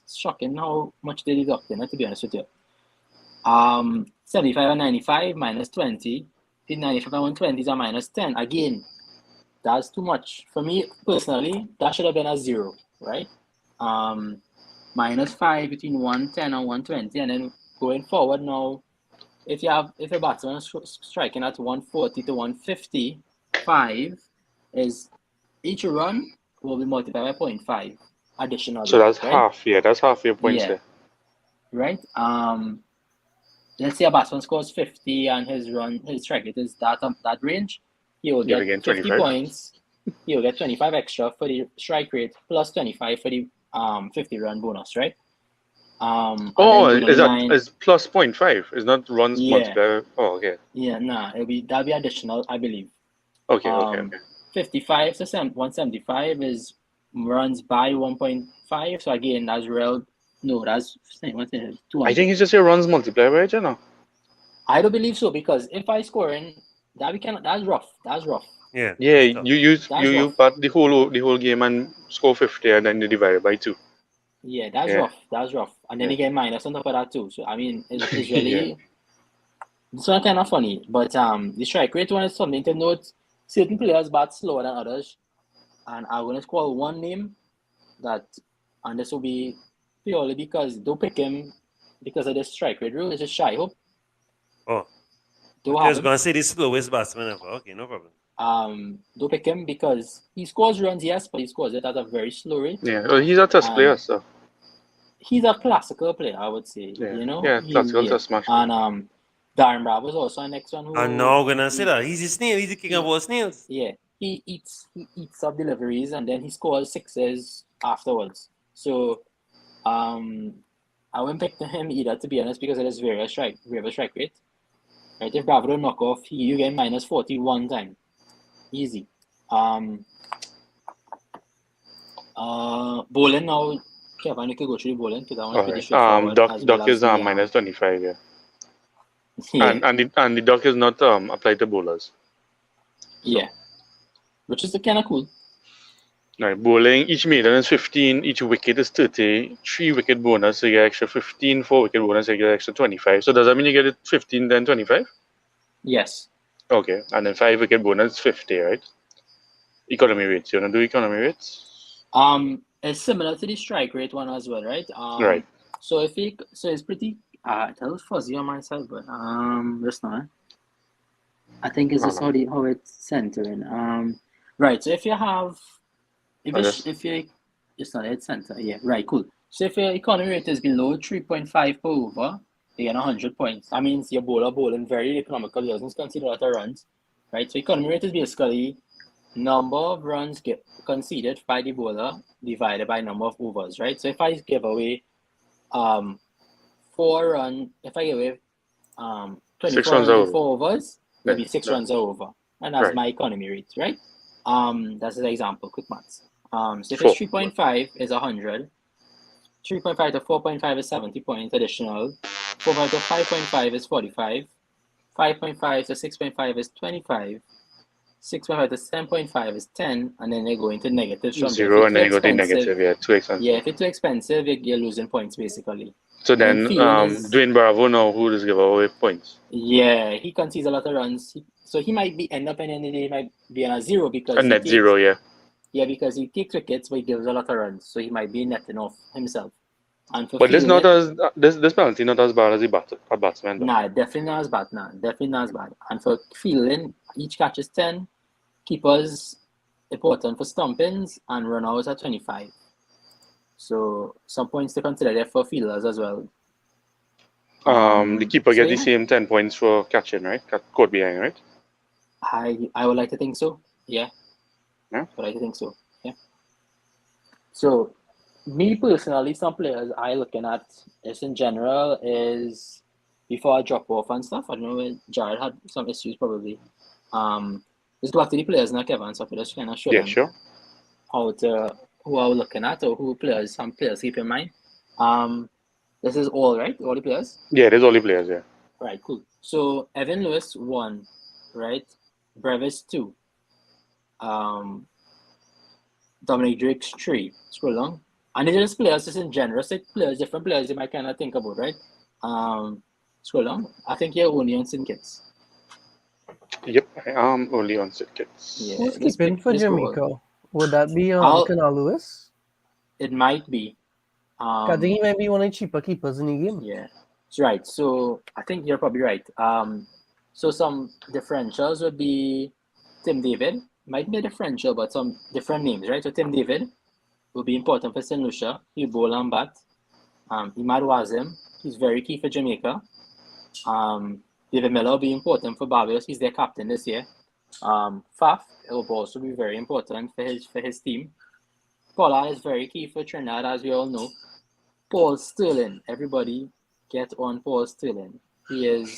shocking how much they deducted, to be honest with you. 75 and 95 minus 20. 95 and 120 is a minus 10. Again, that's too much. For me personally, that should have been a 0, right? Minus 5 between 110 and 120, and then going forward now, if a batsman is striking at 140 to 155, is each run will be multiplied by 0.5 additional. So that's right? half. Yeah, that's half your points Yeah. there. Right? Let's say a batsman scores 50 and his strike rate is that range, he will You'll get gain 50 25. points. He will get 25 extra for the strike rate plus 25 for the 50-run bonus, right? And then Is line, that is plus 0.5? Is not runs Yeah. multiplier? Oh, okay. yeah, nah, that'll be additional, I believe. Okay. 55 to 175 is runs by 1.5. So again, that's real No, that's 200. I think it's just your runs multiplier, right? You know. I don't believe so because if I score in that we cannot. That's rough. That's rough. Yeah. Yeah, that's tough. you rough. part the whole game and score 50 and then you divide it by 2. Yeah, that's Yeah. rough. That's rough. And then Yeah. you get minus on top of that too. So I mean, it's Yeah. really it's not kind of funny. But the strike rate one is something to note. Certain players bat slower than others, and I'm gonna call one name that, and this will be purely because don't pick him because of the strike rate rule. It's just Shy Hope. Oh. Don't I have was him. going to say the slowest batsman ever. Okay, no problem. Don't pick him because he scores runs, yes, but he scores it at a very slow rate. Yeah. Well, he's a test player, so He's a classical player, I would say. yeah. You know, Yeah, classical test match. and Darren Bravo is also the next one who. And now I'm going to say that. He's a snail. He's the king of all snails. Yeah, he eats up deliveries and then he scores sixes afterwards. So, I wouldn't pick him either, to be honest, because of his variable strike rate. Right, if Bravo don't knock off, you get minus 41 time, easy. Bowling now. Kevin, you could go through bowling because that one's pretty straightforward. Duck is minus 25, yeah. Yeah. And the duck is not applied to bowlers. Yeah, which is kind of cool. Right, bowling, each maiden is 15, each wicket is 30, 3 wicket bonus, so you get extra 15, 4 wicket bonus, you get extra 25. So does that mean you get it 15 then 25? Yes. Okay, and then 5 wicket bonus 50, right? Economy rates, you want to do economy rates? It's similar to the strike rate one as well, right? Right. So it's pretty that was fuzzy on my side, but just not. I think it's just how it's centering. Right. So if you have it's not it's center, yeah, right, cool. So if your economy rate is below 3.5 per over, you get 100 points. That means your bowler bowling very economical, he doesn't concede a lot of runs. Right? So economy rate is basically number of runs get conceded by the bowler divided by number of overs, right? So if I give away 4 runs, if I give away 24 runs in 4 overs, maybe 6 runs are over. And that's my economy rate, right? That's an example, quick maths. So if it's 3.5 is 100, 3.5 to 4.5 is 70 points additional, 4.5 to 5.5 is 45, 5.5 to 6.5 is 25, 6.5 to 7.5 is 10, and then they go into negatives from 0 and then you go to negative, yeah, too expensive. Yeah, if it's too expensive, you're losing points basically. So then, Dwayne Bravo now, who does give away points? Yeah, he concedes a lot of runs. So he might end up in the end of the day, might be on a 0 because a net 0, yeah. Yeah, because he takes wickets, but he gives a lot of runs, so he might be netting off himself. And for but this not as this penalty not as bad as a batsman. Though. Nah, definitely not as bad. Definitely not as bad. And for fielding, each catch is 10. Keepers important for stumpings and run-outs at 25. So some points to consider there for fielders as well. The keeper gets the same 10 points for catching, right? Caught behind, right? I would like to think so. Yeah. Yeah. But I think so. Yeah. So me personally, some players I looking at is in general is before I drop off and stuff. I don't know, Jared had some issues probably. Let's go back to the players now, Kevin. So just kind of show them sure. who are we looking at or some players keep in mind. This is all right, all the players. Yeah, there's all the players. Yeah. Right, cool. So Evan Lewis 1, right? Brevis 2. Dominic Drake's 3. Scroll along. And these are just players just in general. So players, different players you might kind of think about, right? Scroll along. I think you're only on Syndicate. Yep, I am only on Syndicate. Yeah. Who's keeping for Jamaica? Would that be Canal Lewis? It might be. I think he might be one of the cheaper keepers in the game. Yeah. That's right. So I think you're probably right. So some differentials would be Tim David. Might be a differential, but some different names, right? So Tim David will be important for St. Lucia. He'll bowl and bat. Imad Wazim, he's very key for Jamaica. David Miller will be important for Barbados. He's their captain this year. Faf will also be very important for his team. Pollard is very key for Trinidad, as we all know. Paul Sterling, everybody get on Paul Sterling. He is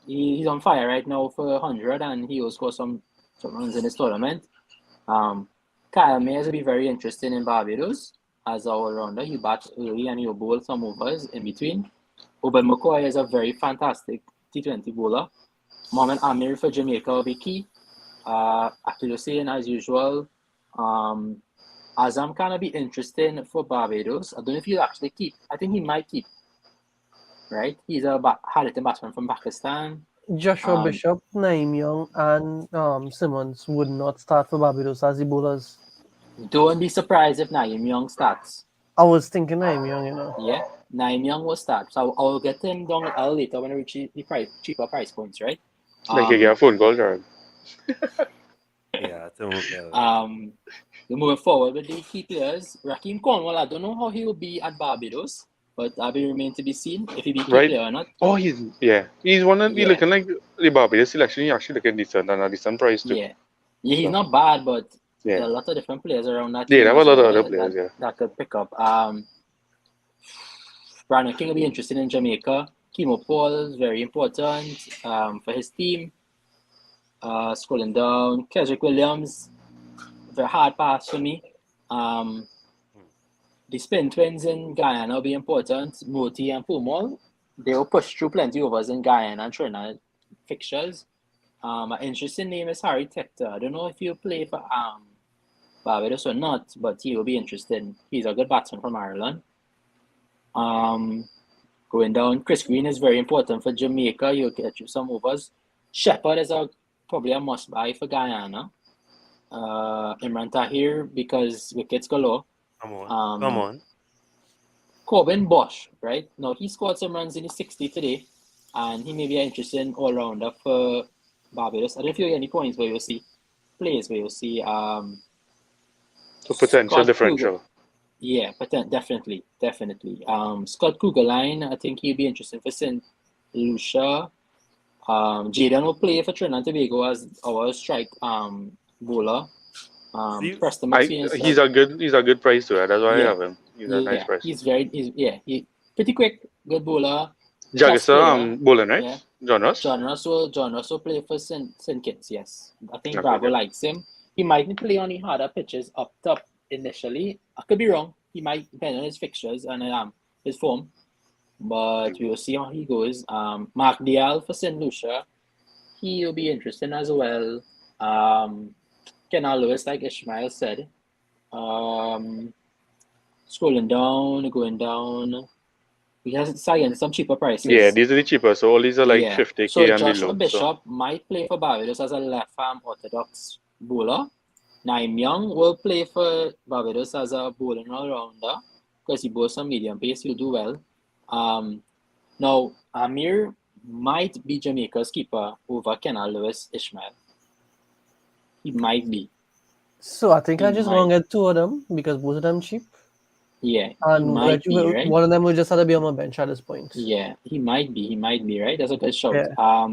he's on fire right now for 100, and he will score some runs in this tournament. Kyle Mayers will be very interesting in Barbados. as our all-rounder. He bats early and he'll bowl some overs in between. Oben McCoy is a very fantastic T20 bowler. Mohamed Amir for Jamaica will be key. After Hussein, as usual. Azam kind of be interesting for Barbados. I don't know if he'll actually keep. I think he might keep. Right? He's a hard-hitting batsman from Pakistan. Joshua Bishop, Naeem Young, and Simmons would not start for Barbados as the bowlers. Don't be surprised if Naeem Young starts. I was thinking Naeem Young, you know. Yeah, Naeem Young will start. So I'll get him down a little later when I reach the cheaper price points, right? Like you get a phone call, Jared. Yeah, it's okay. We're moving forward with the key players. Raheem Cornwall, I don't know how he will be at Barbados, but that'll be remain to be seen if he be key player or not. Oh, he's one of the looking like the Barbados selection. He actually looking decent and a decent price too. Yeah, he's not bad, but Yeah. there are a lot of different players around that. Yeah, team there were a as lot of well other players, that could pick up. Brandon King will be interested in Jamaica. Kimo Paul is very important for his team. Scrolling down, Kesrick Williams, very hard pass for me. The spin twins in Guyana will be important. Moti and Pumol, they will push through plenty overs in Guyana and Trinidad fixtures. An interesting name is Harry Tector. I don't know if he'll play for Barbados or not, but he will be interesting. He's a good batsman from Ireland. Going down, Chris Green is very important for Jamaica. He'll get you some overs. Shepherd is probably a must-buy for Guyana. Imran Tahir, because wickets galore. Come on. Corbin Bosch, right? Now, he scored some runs in the 60 today, and he may be an interesting all-rounder for Barbados. I don't know if you get any points where you'll see plays where you'll see So potential Scott differential. Cougar. Yeah, definitely. Scott Kugelline, I think he'll be interesting for St. Lucia. Jaden will play for Trinidad and Tobago as our strike bowler. Preston McPhee he's a good price too. That's why I have him. He's a nice price. He's pretty quick, good bowler. Jagger bowling, right? Yeah. John Ross will play for St. Kitts, yes. I think Bravo likes him. He might play on the harder pitches up top initially. I could be wrong. He might depend on his fixtures and his form. But we will see how he goes. Mark Dial for St. Lucia. He will be interesting as well. Kenal Lewis, like Ishmael said. Scrolling down, going down. We have some cheaper prices. Yeah, these are the cheaper. So all these are like 50K so and Joshua below. Bishop might play for Barbados as a left-arm orthodox bowler. Naeem Young will play for Barbados as a bowling all-rounder because he bowls some medium pace. He'll do well. Now, Amir might be Jamaica's keeper over Kenal Lewis Ishmael. He might be. So I think I just want to get two of them because both of them cheap. Yeah, and right? One of them will just have to be on my bench at this point. Yeah, he might be, right? That's a good shout. Yeah.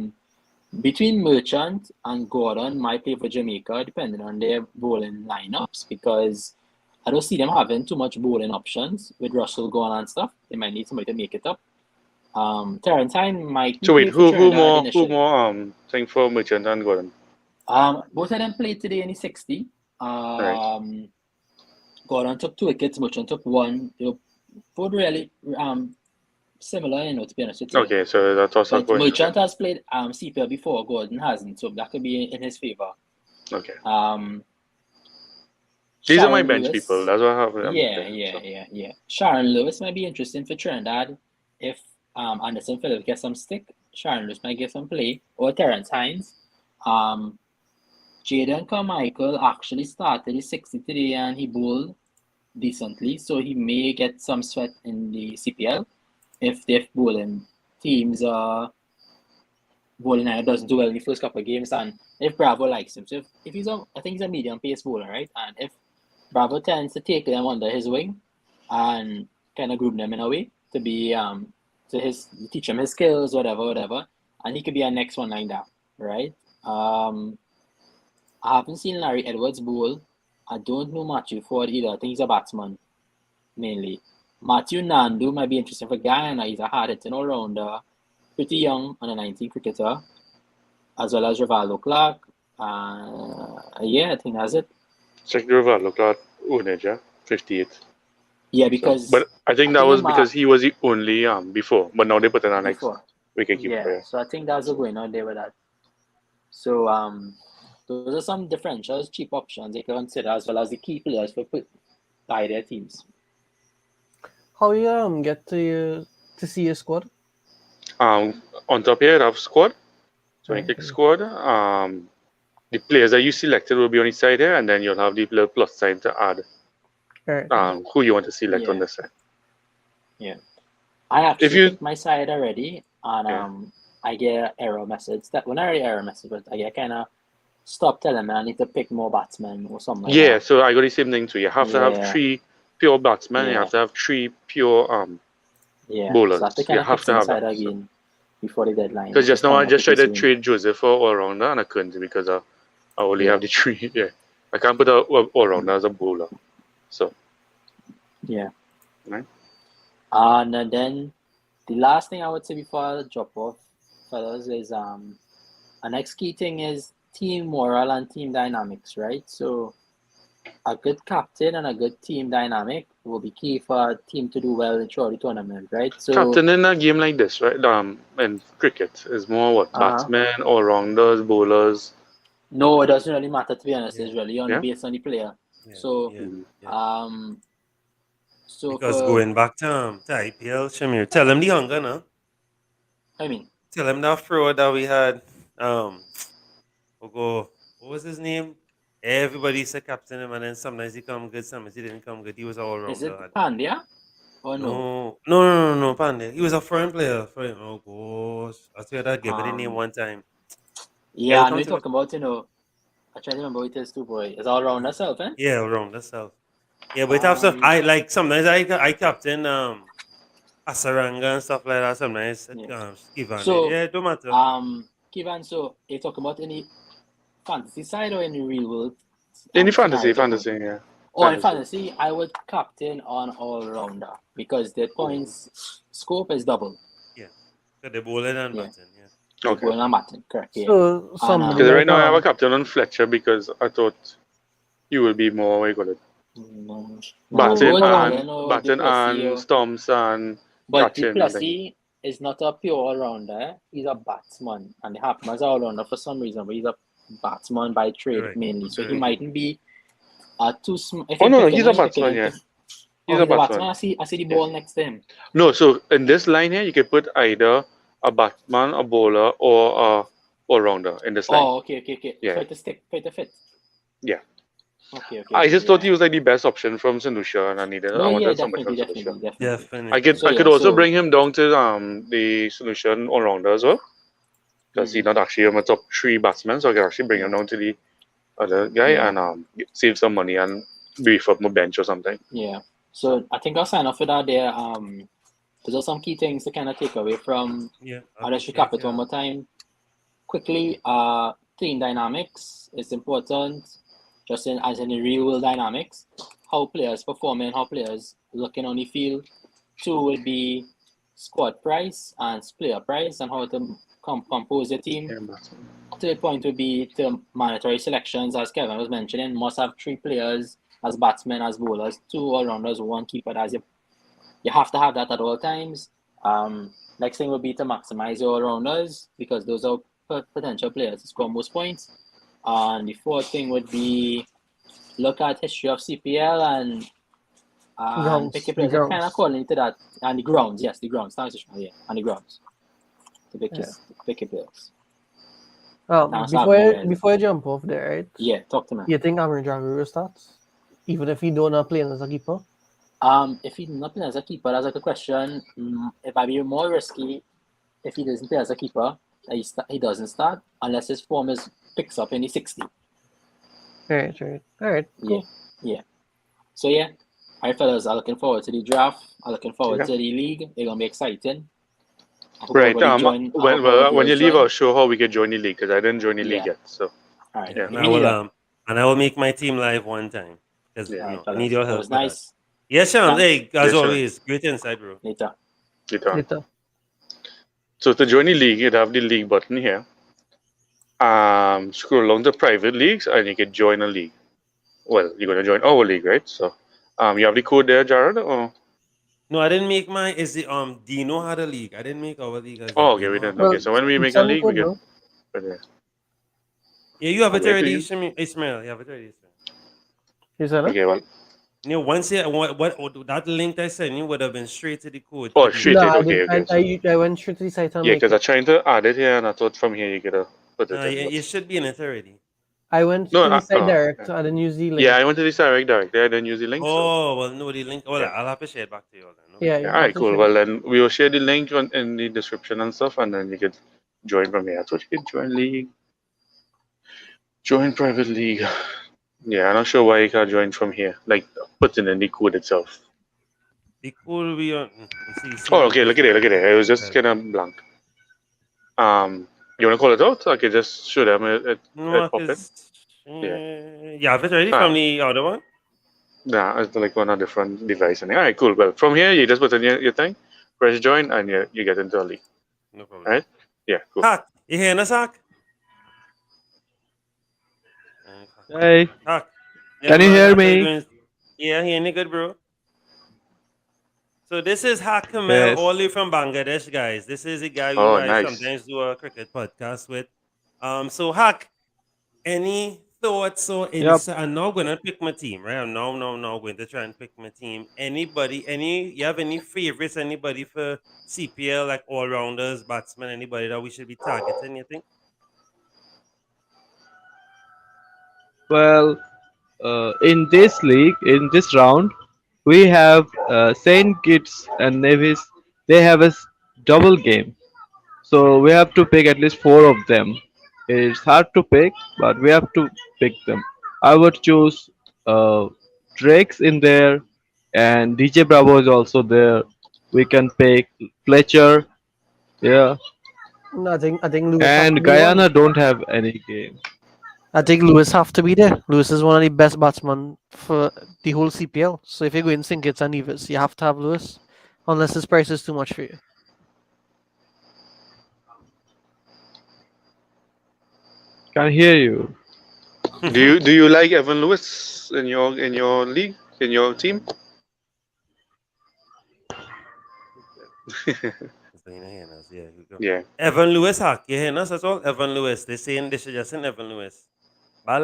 Between Merchant and Gordon might play for Jamaica depending on their bowling lineups because I don't see them having too much bowling options with Russell going and stuff. They might need somebody to make it up. Tarantine might. So wait, who more thing for Merchant and Gordon? Both of them played today in the 60. Right. Gordon took 2 wickets, Merchant took 1. They were both really similar, to be honest with you. Okay, so that's also but Merchant has played CPL before, Gordon hasn't, so that could be in his favour. Okay. These Sharon are my bench Lewis, people. That's what I have. Yeah. Sharon Lewis might be interesting for Trinidad if Anderson Phillips gets some stick. Sharon Lewis might get some play, or Terrence Hines. Jaden Carmichael actually started the 60 today and he bowled decently, so he may get some sweat in the CPL if their bowling teams bowling doesn't do well in the first couple of games, and if Bravo likes him. So if he's I think he's a medium pace bowler, right? And if Bravo tends to take them under his wing and kind of group them in a way to be teach him his skills, whatever, and he could be a next one like that, right? I haven't seen Larry Edwards bowl. I don't know Matthew Ford either. I think he's a batsman, mainly. Matthew Nandu might be interesting for Guyana. He's a hard-hitting all-rounder. Pretty young, under 19 cricketer. As well as Rivaldo Clark. I think that's it. Check the Rivaldo Clark ownage, 58. Yeah, because But I think that think was Mark because he was the only before, but now they put it on next before. wicketkeeper. Yeah, Yeah. so I think that's what's going on there with that. So those are some differentials, cheap options they can consider, as well as the key players for put by their teams. How you get to see your squad? On top here, I have squad. So when you Right. click squad, the players that you selected will be on each side here, and then you'll have the little plus sign to add Right. who you want to select on Yeah. this side. Yeah, I If actually you picked my side already, and Yeah. I get an error message. That when I get error message, but I get kind of stop telling me I need to pick more batsmen or something like Yeah, that. so I got the same thing too. You have to have Yeah. 3 pure batsmen, and you Yeah. have to have 3 pure Yeah, bowlers. so I have to You kind of have fix to have inside that. again before the deadline. Because Which just is now I coming up just tried pretty to soon. trade Joseph for all-rounder, and I couldn't because I only Yeah. have the 3. Yeah, I can't put a all-rounder as a bowler. So Yeah. Right. And then the last thing I would say before I drop off, fellas, is a next key thing is team morale and team dynamics, right? So a good captain and a good team dynamic will be key for a team to do well throughout the tournament, right? So captain in a game like this, right? In cricket is more what batsmen, all-rounders, bowlers. no, it doesn't really matter, to be honest. Yeah. It's really only Yeah? based on the player. Yeah, So yeah, yeah. So Because for going back to IPL, Shamir, tell him the hunger now. I mean, Tell him that fraud that we had. What was his name? Everybody said captain him, and then sometimes he come good, sometimes he didn't come good. He was all is it rounder. Pandya or no? No, Pandey. He was a foreign player. Foreign. Oh gosh, I swear that gave me the name Um, one time. yeah, He'll I know come you're to me. talking about, I try to remember what it is too, boy. It's all around herself, eh? Yeah, around myself. Yeah, but it have stuff. I like sometimes I captain Asaranga and stuff like that. Sometimes Yeah. Skivani. So Yeah, it don't matter. Kivan, so you talking about any fantasy side or any real world In the scenario fantasy, talking? yeah. Oh, in fantasy, I would captain on all rounder because the points scope is double. Yeah, so the bowling and Yeah. batting. Yeah. The Okay. bowling and batting, correct? Yeah. So somebody Because like right now I have a captain on Fletcher because I thought you will be more, what you call it, batting batting and stumps and But catching and things. Duplessis is not a pure all-rounder. He's a batsman, and the Hartman's all-rounder for some reason, but he's a batsman by trade Correct. mainly. So he Correct. mightn't be too small. Oh no, he's a batsman, yeah. He's a batsman. I see the ball next to him. No, so in this line here, you can put either a batsman, a bowler, or a all-rounder in this line. Oh, okay. Yeah. For it to fit. Yeah. Okay. I just thought he was like the best option from Sanusha, and I wanted somebody from Sanusha. Definitely. I could also bring him down to the solution all rounder as well, because he's not actually on my top 3 batsmen, so I could actually bring him down to the other guy and save some money and beef up my bench or something. Yeah. So I think I'll sign off with that there. Those are some key things to kind of take away from. I'll just recap it one more time. Quickly, team dynamics is important, just as in the real world dynamics. How players performing, how players looking on the field. 2 will be squad price and player price and how to compose the team. 3rd point would be the mandatory selections, as Kevin was mentioning. Must have 3 players as batsmen, as bowlers, 2 all-rounders, 1 keeper. You have to have that at all times. Next thing would be to maximize your all-rounders because those are potential players to score most points. And the 4th thing would be look at history of CPL and pick your players. Kind of calling to that. And the grounds, yes, the grounds. Thanks, yeah, and the grounds. To pick your players. Before I jump off there, right? Yeah, talk to me. You think Amir Jagu will start? Even if he don't play as a keeper? If he's not playing as a keeper, that's a good question. If I be more risky, if he doesn't play as a keeper, he doesn't start unless his form picks up in the 60. Right. All right. Cool. Yeah. So yeah, alright, fellas. I'm looking forward to the draft. I'm looking forward to the league. It's gonna be exciting. Right. When you leave, I'll show how we can join the league because I didn't join the league yet. So. All right. Yeah. And I will make my team live one time because I need your help. It was nice. Yes, Sean. Hey, as always, great insight, bro. Later. So to join the league, you'd have the league button here. Scroll along to private leagues and you can join a league. Well, you're going to join our league, right? So You have the code there, Jared? Or No, I didn't make mine. Is the Dino had a league? I didn't make our league as oh, yet. okay, we Dino had didn't. one. Okay, Well, so when we make a send me league, we code can now. put it. Yeah, you have it Okay, already, could you- Ismail. You have it already, Ismail. You said it? Okay, well, You know, once you what that link I sent you would have been straight to the code oh, to the straight No, it. I Okay, didn't. okay. So, I went straight to the site and yeah, make because it. I'm trying to add it here, and I thought from here you gotta put it No, in. you should be in it already. I went No, to the site oh, direct. okay. I didn't use the link. Yeah, I went to the direct there. I didn't use the link, so Oh well, no, the link. Well, yeah. I'll have to share it back to you all then. No Yeah, problem. you Yeah, all have right, to cool. share. Well, then we will share the link in the description and stuff, and then you could join from here. I thought you could join league, join private league. Yeah, I'm not sure why you can't join from here, like putting in the code itself. The code will be on. You see Oh, the okay, look at it, look at it. It was just kind of blank. You want to call it out? I could just show them No, it pop in. because Yeah. you have it already from the other one. Nah, it's like on a different device. And all right, cool. Well, from here, you just put in your thing, press join, and you get into a league. No problem. All right? Yeah, cool. Hack, you hearing us, Hack? Hey, Hack. can you man, hear Hack, how you me? doing? Yeah, hearing you good, bro. So this is Hack Kamel, Yes. all the way from Bangladesh, guys. This is a guy who Oh, I nice. sometimes do a cricket podcast with. So Hack, any thoughts or Yep. insight? I'm now gonna pick my team, right? I'm now going to try and pick my team. Anybody, you have any favorites? Anybody for CPL, like all rounders, batsmen, anybody that we should be targeting, you think? Well, in this league, in this round, we have Saint Kitts and Nevis. They have a double game, so we have to pick at least four of them. It's hard to pick, but we have to pick them. I would choose Drake's in there, and DJ Bravo is also there. We can pick Fletcher, yeah, No, I think Lewis have to and be one. Guyana don't have any game. I think Lewis have to be there. Lewis is one of the best batsmen for the whole CPL. So if you're going St. Kitts and Nevis, you have to have Lewis, unless his price is too much for you. Can hear you. Do you like Evan Lewis in your league, in your team? So you know, hearing us, yeah. You go. Yeah. Evan Lewis, Hack, you hearing us? That's all. Evan Lewis. They saying they should just send Evan Lewis. But I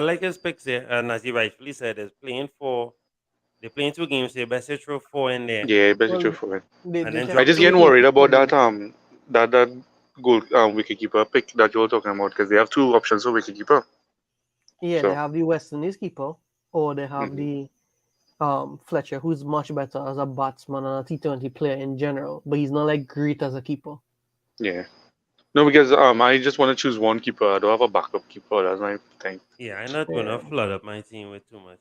like his picks here, and as you rightfully said, they're playing two games. So you best to throw four in there. Yeah, best Well, true for it. They And then check I just the getting wicket worried about keeper. that goal wicketkeeper pick that you were talking about because they have two options for wicketkeeper. Yeah, So- they have the West Indies keeper, or they have Mhm. the Fletcher, who's much better as a batsman and a T20 player in general, but he's not like great as a keeper. Yeah. No, because I just want to choose one keeper. I don't have a backup keeper. That's my thing. Yeah, I'm not gonna flood up my team with too much.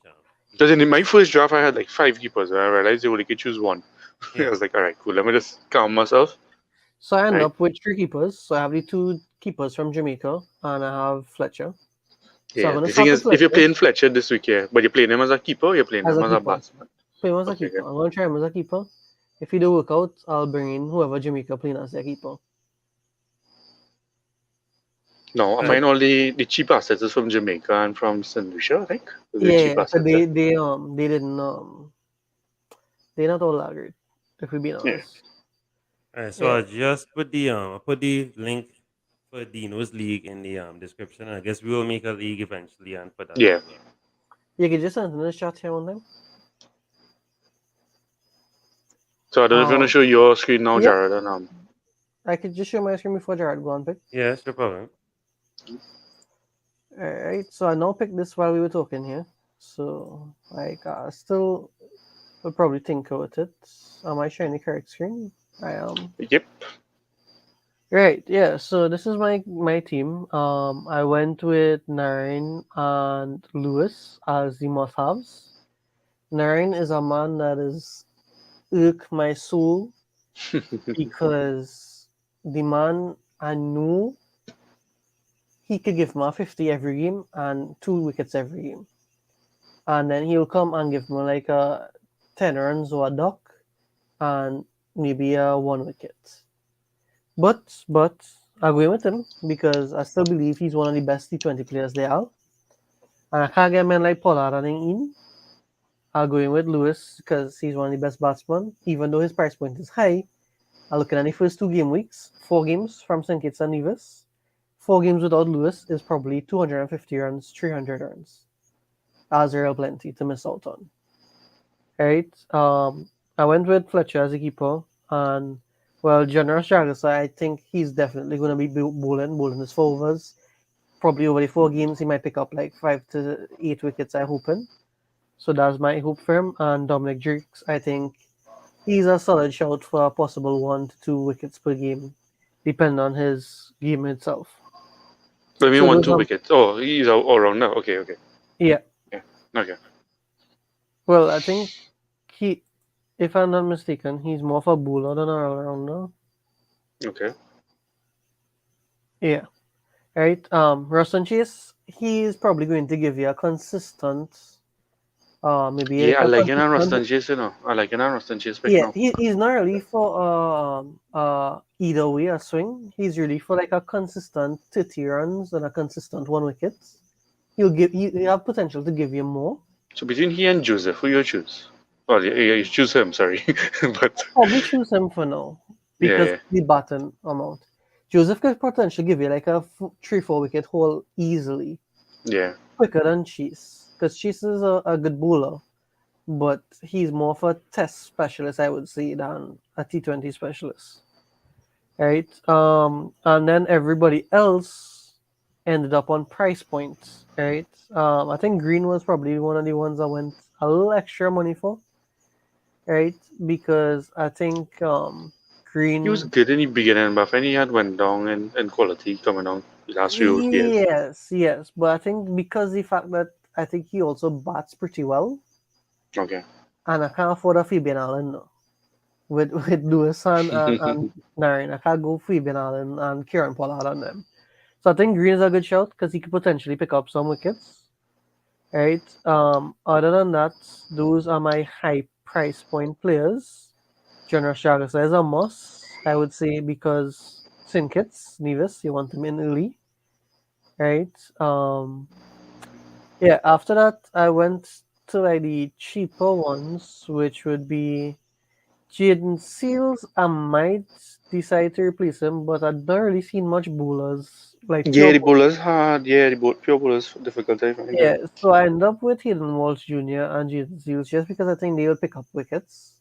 Because in my first draft, I had like 5 keepers, and I realized you only could choose one. Yeah. I was like, all right, cool. Let me just calm myself. So I end Right. up with three keepers. So I have the two keepers from Jamaica, and I have Fletcher. So I'm Yeah. gonna The start thing with is, if you're Fletcher playing Fletcher this week, yeah, but you're playing him as a keeper, or you're playing as him a as a keeper. batsman. Play him as a Okay, keeper. good. I'm gonna try him as a keeper. If he do work out, I'll bring in whoever Jamaica playing as their keeper. No, I Right. find all the cheap assets is from Jamaica and from St. Lucia, I think. The cheap Yeah, so assets. Yeah. they didn't they're not all that great, if we're being honest. All right, so Yeah. I just put the link for Dino's league in the description. I guess we will make a league eventually and put that. Yeah. as well. You can just send in the chat here one time. So I don't know if you want to show your screen now, Yep. Jared, and I could just show my screen before Jared go on pick. Yeah, no problem. Alright, so I now picked this while we were talking here. So like still will probably tinker with it. Am I showing the correct screen? I am. yep. Right, yeah. So this is my team. I went with Narain and Lewis as the must-haves. Narain is a man that is irk my soul because the man I knew he could give me 50 every game and 2 wickets every game, and then he'll come and give me like a 10 runs or a duck and maybe a 1 wicket. But I go with him because I still believe he's one of the best T20 players there are. And I can't get men like Pollard running in. I'll go in with Lewis because he's one of the best batsmen, even though his price point is high. I'm looking at the first 2 game weeks, 4 games from St. Kitts and Nevis. 4 games without Lewis is probably 250 runs, 300 runs. That's real plenty to miss out on. Right? I went with Fletcher as a keeper, and well, Generous Jagger, I think he's definitely going to be bowling his 4 overs. Probably over the 4 games, he might pick up like 5 to 8 wickets, I'm hoping. So that's my hope for him. And Dominic Drakes, I think he's a solid shout for a possible 1 to 2 wickets per game, depending on his game itself. But I mean, So 1, those 2 are- wickets. Oh, he's all around now. Okay. Yeah. Okay. Well, I think he, if I'm not mistaken, he's more of a bowler than an all-rounder. Okay. Yeah. Right. Ruston Chase, he's probably going to give you a consistent, maybe Yeah, I a like it on consistent. Ruston Chase, I like it on Ruston Chase pick Yeah, now. he's not really for either way a swing. He's really for like a consistent 30 runs and a consistent 1 wicket. He'll have potential to give you more. So between he and Joseph, who you choose? Oh, yeah, you choose him. Sorry, but Probably choose him for now because yeah. of the baton amount. Joseph could potentially give you like a 3-4 wicket haul easily, quicker than Chase, because Chase is a good bowler, but he's more of a test specialist, I would say, than a T20 specialist. Right? And then everybody else ended up on price points, right? I think Green was probably one of the ones I went a little extra money for, right? Because I think Green. He was good in the beginning, but then he had went down in quality coming down the last few years. Yes, but I think because the fact that I think he also bats pretty well, Okay. and I can't afford a Fabian Allen now. With Lewis and Narin, I can't go Fabian Allen and Kieran Pollard on them. So I think Green is a good shout because he could potentially pick up some wickets. Right. Other than that, those are my high price point players. Generous Jagger is a must, I would say, because St. Kitts, Nevis, you want him in early. Right. Yeah, after that I went to like the cheaper ones, which would be Jaden Seals. I might decide to replace him, but I've not really seen much bowlers like Yeah, pure the bowlers. bowlers hard. Yeah, pure bowlers difficult. I find Yeah, them. so I end up with Hayden Walsh Jr. and Jaden Seals just because I think they will pick up wickets,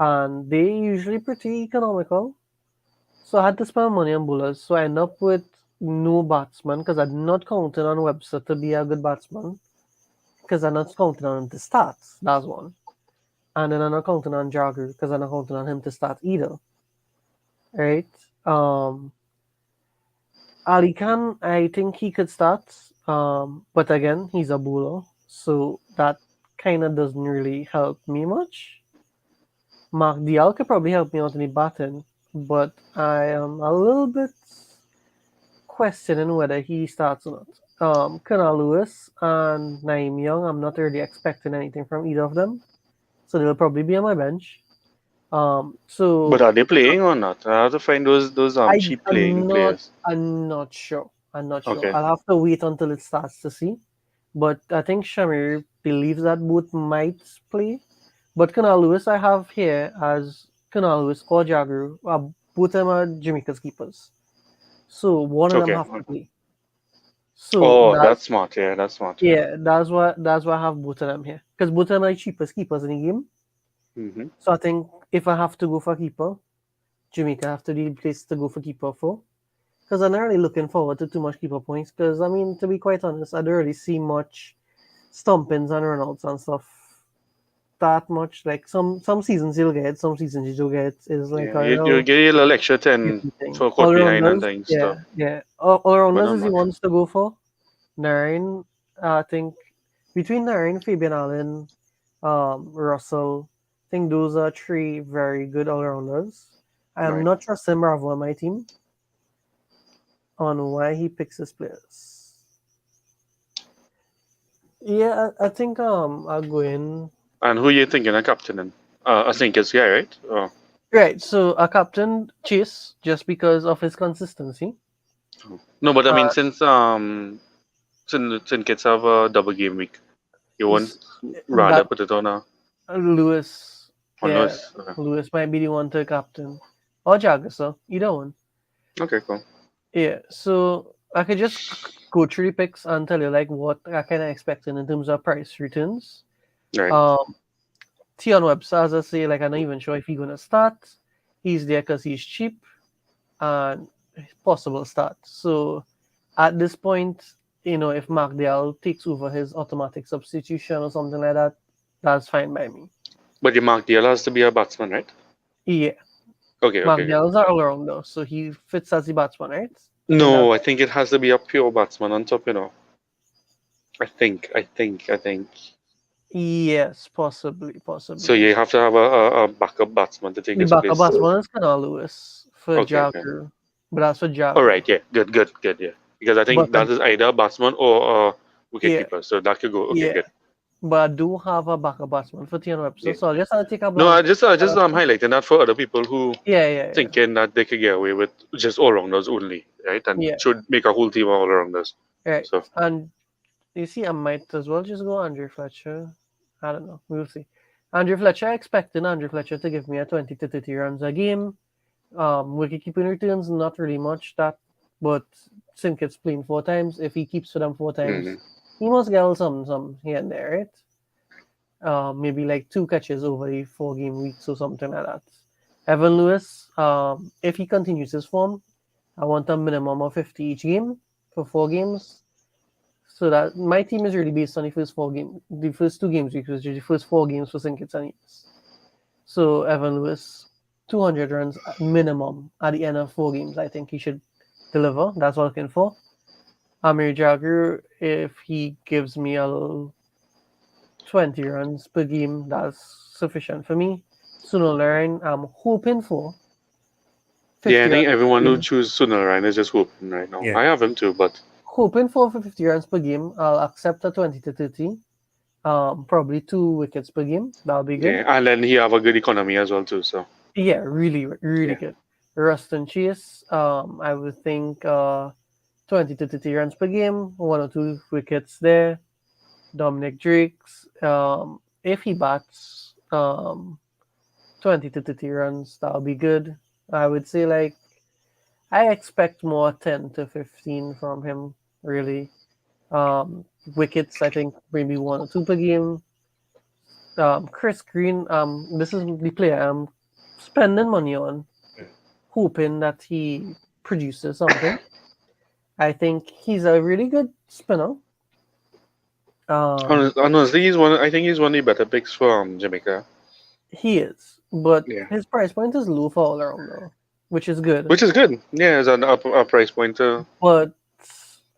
and they usually pretty economical. So I had to spend money on bowlers. So I end up with no batsman because I'm not counting on Webster to be a good batsman because I'm not counting on him to start. That's one. And then I'm not counting on Jagger because I'm not counting on him to start either. Right? Ali Khan, I think he could start. But again, he's a bowler. So that kind of doesn't really help me much. Mark Dial could probably help me out in the batting, but I am a little bit questioning whether he starts or not. Kunal Lewis and Naeem Young, I'm not really expecting anything from either of them, so they'll probably be on my bench. So But are they playing or not? I have to find those cheap playing players. I'm not sure. I'm not sure. Okay. I'll have to wait until it starts to see. But I think Shamir believes that both might play. But Kunal Lewis, I have here as Kunal Lewis or Jagger. Both of them are Jamaica's keepers. So one of them Okay. have to play. So Oh, that's that's smart. Yeah, that's smart. yeah, that's why I have both of them here. Because both of them are the cheapest keepers in the game. Mm-hmm. So I think if I have to go for keeper, Jamaica have to be the place to go for keeper for. Because I'm not really looking forward to too much keeper points. Because I mean, to be quite honest, I don't really see much stumpings and runouts and stuff that much. Like some seasons you'll get, some seasons you don't get. Is like Yeah, a you'll real get a little extra 10 iffy thing. for caught All behind and rounders, dying yeah, stuff, yeah. All but rounders not is the much. ones to go for. Nine, I think between Nine, Fabian Allen, Russell, I think those are 3 very good all rounders. I am Right. not trusting Bravo on my team on why he picks his players. Yeah, I think I'll go in. And who you thinking of captaining? I think it's guy, right? Oh. Right, so a captain Chase just because of his consistency. No, but I mean Uh, since kids have a double game week. You won't rather That put it on Lewis, yeah, Lewis? Okay. Lewis might be the one to captain or Jagger, so either one. Okay, cool. Yeah, so I could just go through the picks and tell you like what I kind of expecting in terms of price returns. Right. Tion Webster, as I say, like I'm not even sure if he's gonna start. He's there because he's cheap and possible start. So at this point, if Markdale takes over his automatic substitution or something like that, that's fine by me. But your Mark Deal has to be a batsman, right? Yeah, Okay, okay. Markdale's are all around though, so he fits as the batsman, right? No, I think it has to be a pure batsman on top, I think. Yes, possibly. So you have to have a backup batsman to take The his backup place. batsman is Canal Lewis for Okay, okay. Jagger, but that's for All Jagger. right, yeah, good, yeah. Because I think But that is either a batsman or a yeah, wicketkeeper, so that could go. Okay, yeah. good. But I do have a backup batsman for Tion Webster, Yeah. so I'll just have to take a No, blank. I just highlighting that for other people who Yeah. thinking that they could get away with just all rounders only, right? And Yeah, should make a whole team of all rounders. right. So And you see, I might as well just go Andrew Fletcher. I don't know. We'll see. Andrew Fletcher, expecting Andrew Fletcher to give me a 20 to 30 runs a game. Wicket-keeping returns, not really much that, but Sinkit's playing 4 times. If he keeps for them 4 times, mhm. he must get some here and there, right? Maybe like 2 catches over the 4 game weeks or something like that. Evan Lewis, if he continues his form, I want a minimum of 50 each game for 4 games. So that my team is really based on the first 2 games, which was the first 4 games for St. Kitts and Nevis. So Evan Lewis, 200 runs minimum at the end of 4 games. I think he should deliver. That's what I'm looking for. Amir Jagger, if he gives me a 20 runs per game, that's sufficient for me. Sunil Narine, I'm hoping for 50 Yeah, I think runs per everyone who game. chooses Sunil Ryan is just hoping right now. Yeah. I have him too, but Hoping for 50 runs per game. I'll accept a 20 to 30. Probably 2 wickets per game. That'll be good. yeah, and then he have a good economy as well too. So Yeah, really yeah, good. Ruston Chase, I would think 20 to 30 runs per game, 1 or 2 wickets there. Dominic Drakes, if he bats 20 to 30 runs, that'll be good. I would say like I expect more 10 to 15 from him, really. Wickets, I think maybe 1 or 2 per game. Chris Green, this is the player I'm spending money on, hoping that he produces something. I think he's a really good spinner. honestly, he's one. I think he's one of the better picks for Jamaica. He is, but Yeah, his price point is low for all around though, which is good. which is good. Yeah, as an up price point to But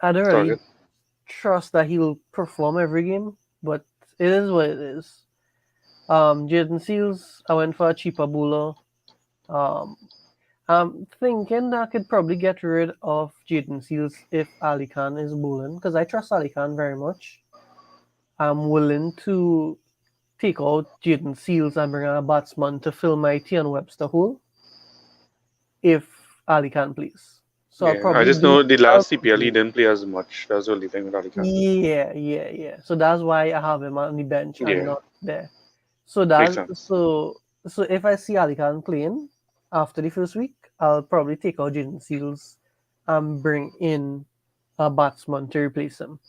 I don't really target. trust that he'll perform every game. But it is what it is. Jaden Seals, I went for a cheaper bowler. Um, I'm thinking I could probably get rid of Jaden Seals if Ali Khan is bowling because I trust Ali Khan very much. I'm willing to take out Jaden Seals and bring in a batsman to fill my Tian Webster hole if Ali Khan plays. So I'll Yeah, I probably just do. know the last CPL he didn't play as much. That's the only thing with Ali Khan. Yeah. So that's why I have him on the bench and Yeah, not there. So makes that sense. so if I see Ali Khan playing after the first week, I'll probably take out Jaden Seals and bring in a batsman to replace him.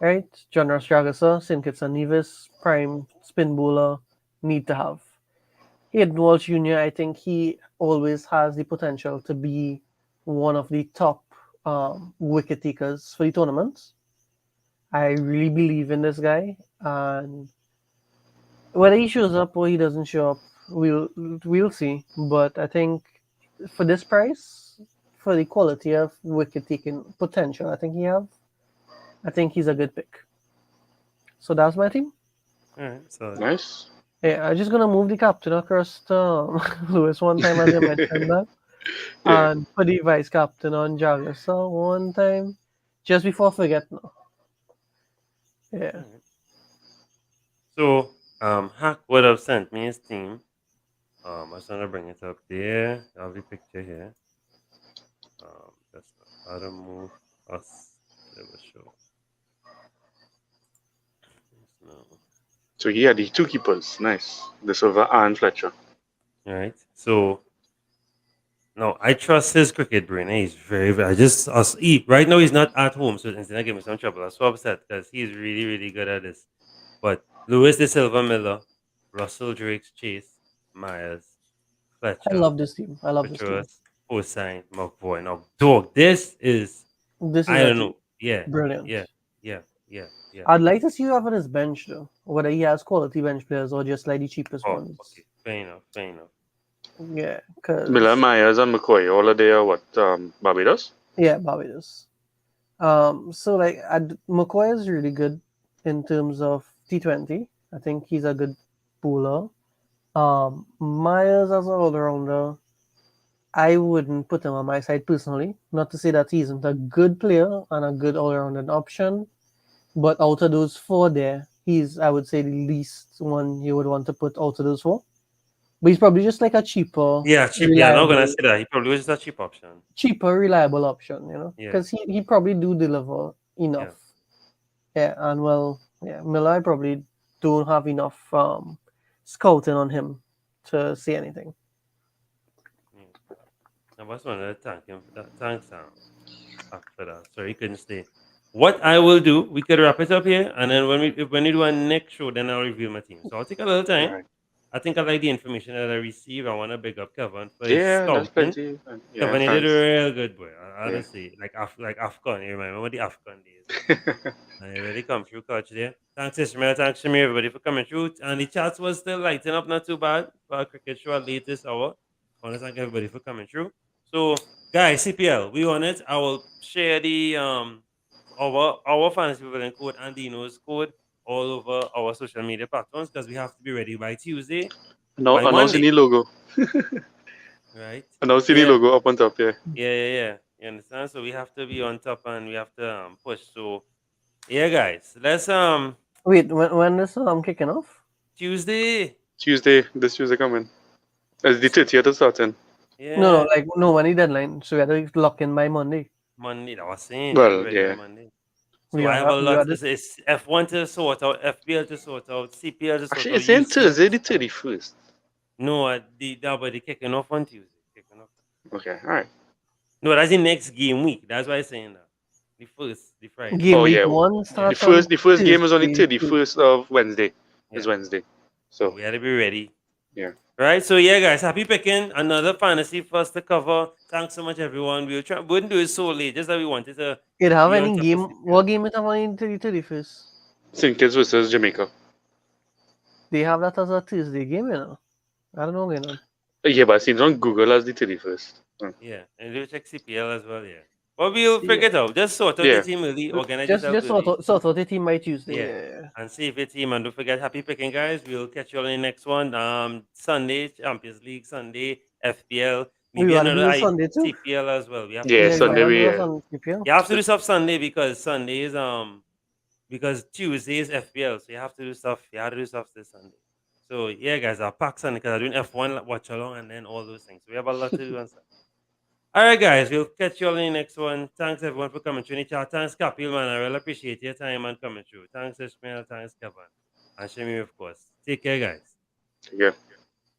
Right? John Ross Jagasa, St. Kitts and Nevis, prime spin bowler, need to have. Hayden Walsh Jr., I think he always has the potential to be one of the top wicket takers for the tournament. I really believe in this guy, and whether he shows up or he doesn't show up, we'll see. But I think for this price, for the quality of wicket taking potential, I think he's a good pick. So that's my team. All right. So Nice. Yeah, I'm just gonna move the captain across to Lewis one time as I mentioned that, Yeah. and put the vice captain on Jagger one time, just before I forget now. Yeah. all right. So Hack would have sent me his team. I was trying to bring it up there. I have the picture here. That's how to move us. It will show. So he had the two keepers. Nice. De Silva and Fletcher. All right. So no, I trust his cricket brain. He's very. I just right now he's not at home, so it's gonna give me some trouble. I'm so upset because he's really, really good at this. But Lewis De Silva Miller, Russell Drake's Chase, Myers, I Fletcher, love this team. I love this team. Petros, Hossain, McVoy. Now, dog, this is This is I don't actually know. Yeah, brilliant. yeah, yeah, yeah, yeah. I'd like to see you have on his bench though, whether he has quality bench players or just like the cheapest Oh, ones. okay. Fair enough. Fair enough. Yeah, cause Miller, Myers, and McCoy. All of they are what? Barbados? yeah, Barbados. So like McCoy is really good in terms of T20. I think he's a good bowler. Myers as an all-rounder, I wouldn't put him on my side personally. Not to say that he isn't a good player and a good all-rounded option, but out of those four there, he's I would say the least one you would want to put out of those four. But he's probably just like a Yeah, cheap. Yeah, I'm not gonna reliable, say that. He probably was just a cheap option. reliable option, you know, Yeah, because he probably do deliver enough. Yeah, and well, yeah, Miller I probably don't have enough scouting on him to say anything. yeah. I just wanted to thank him. Thanks, for that. Sorry, he couldn't stay. What I will do, we could wrap it up here, and then when we do our next show, then I'll reveal my team. So I'll take a little time. Right. I think I like the information that I receive. I want to big up Kevin for his Yeah, that's scouting. plenty. Yeah, Kevin, he did a thanks. real good boy. Yeah. Honestly, like Afcon. You remember the Afcon days? And he really come through, coach. There. Thanks, Ishmael. Thanks, Shamir, everybody, for coming through. And the chats was still lighting up, not too bad for our cricket show at latest hour. I want to thank everybody for coming through. So, guys, CPL, we on it. I will share the our Fantasy Pavilion code and Dino's code all over our social media platforms because we have to be ready by Tuesday, Now, by announcing Monday, the logo. right? Announcing the Yeah, logo up on top, yeah. yeah. You understand? So we have to be on top and we have to push. So yeah, guys, let's Wait, when is kicking off? Tuesday. This Tuesday coming. It's the 30th of starting. Yeah, No, like no money deadline. So we had to lock in by Monday. Monday. I was saying, Well, be ready by yeah. Monday. We So I have a are lot. this. It's F1 to sort out, FPL to sort out, CPL to sort Actually, out, it's saying UCL. Thursday the 31st. No, but they kicking off on Tuesday. Kicking off. Okay, alright. No, that's the next game week. That's why I'm saying that. The Friday. Game Oh, week yeah. one The starts on first game is on the Tuesday. 31st of Wednesday. It's Yeah. Wednesday. So So, we had to be ready. yeah. Right, so yeah, guys, happy picking. Another fantasy for us to cover. Thanks so much, everyone. Wouldn't do it so late, just that we wanted to. It have be on any top of game? CPL. What game it have on the 31st? St. Kitts versus Jamaica. They have that as a Tuesday game, you know. I don't know, you know. Yeah, but it seems on Google as the 31st. Yeah, and we'll check CPL as well. Yeah, but we'll figure it out. Just sort out Yeah. the team early, organize Just yourself sort early. out the team by Tuesday. Yeah. Yeah. And save your team. And don't forget, happy picking, guys. We'll catch you all in the next one. Sunday, Champions League, Sunday, FPL. We Maybe wanna do another it Sunday too. CPL as well. We have Yeah, to do Sunday some- we You have to do stuff Sunday because Sunday is because Tuesday is FPL, so you have to do stuff. You have to do stuff this Sunday. So yeah, guys, I'll pack Sunday because I'm doing F1 watch along and then all those things. So we have a lot to do on Sunday. All right, guys, we'll catch you all in the next one. Thanks everyone for coming through the chat. Thanks, Kapil, man. I really appreciate your time and coming through. Thanks, Ishmael. Thanks, Kevin. And Shemi, of course. Take care, guys. Yeah.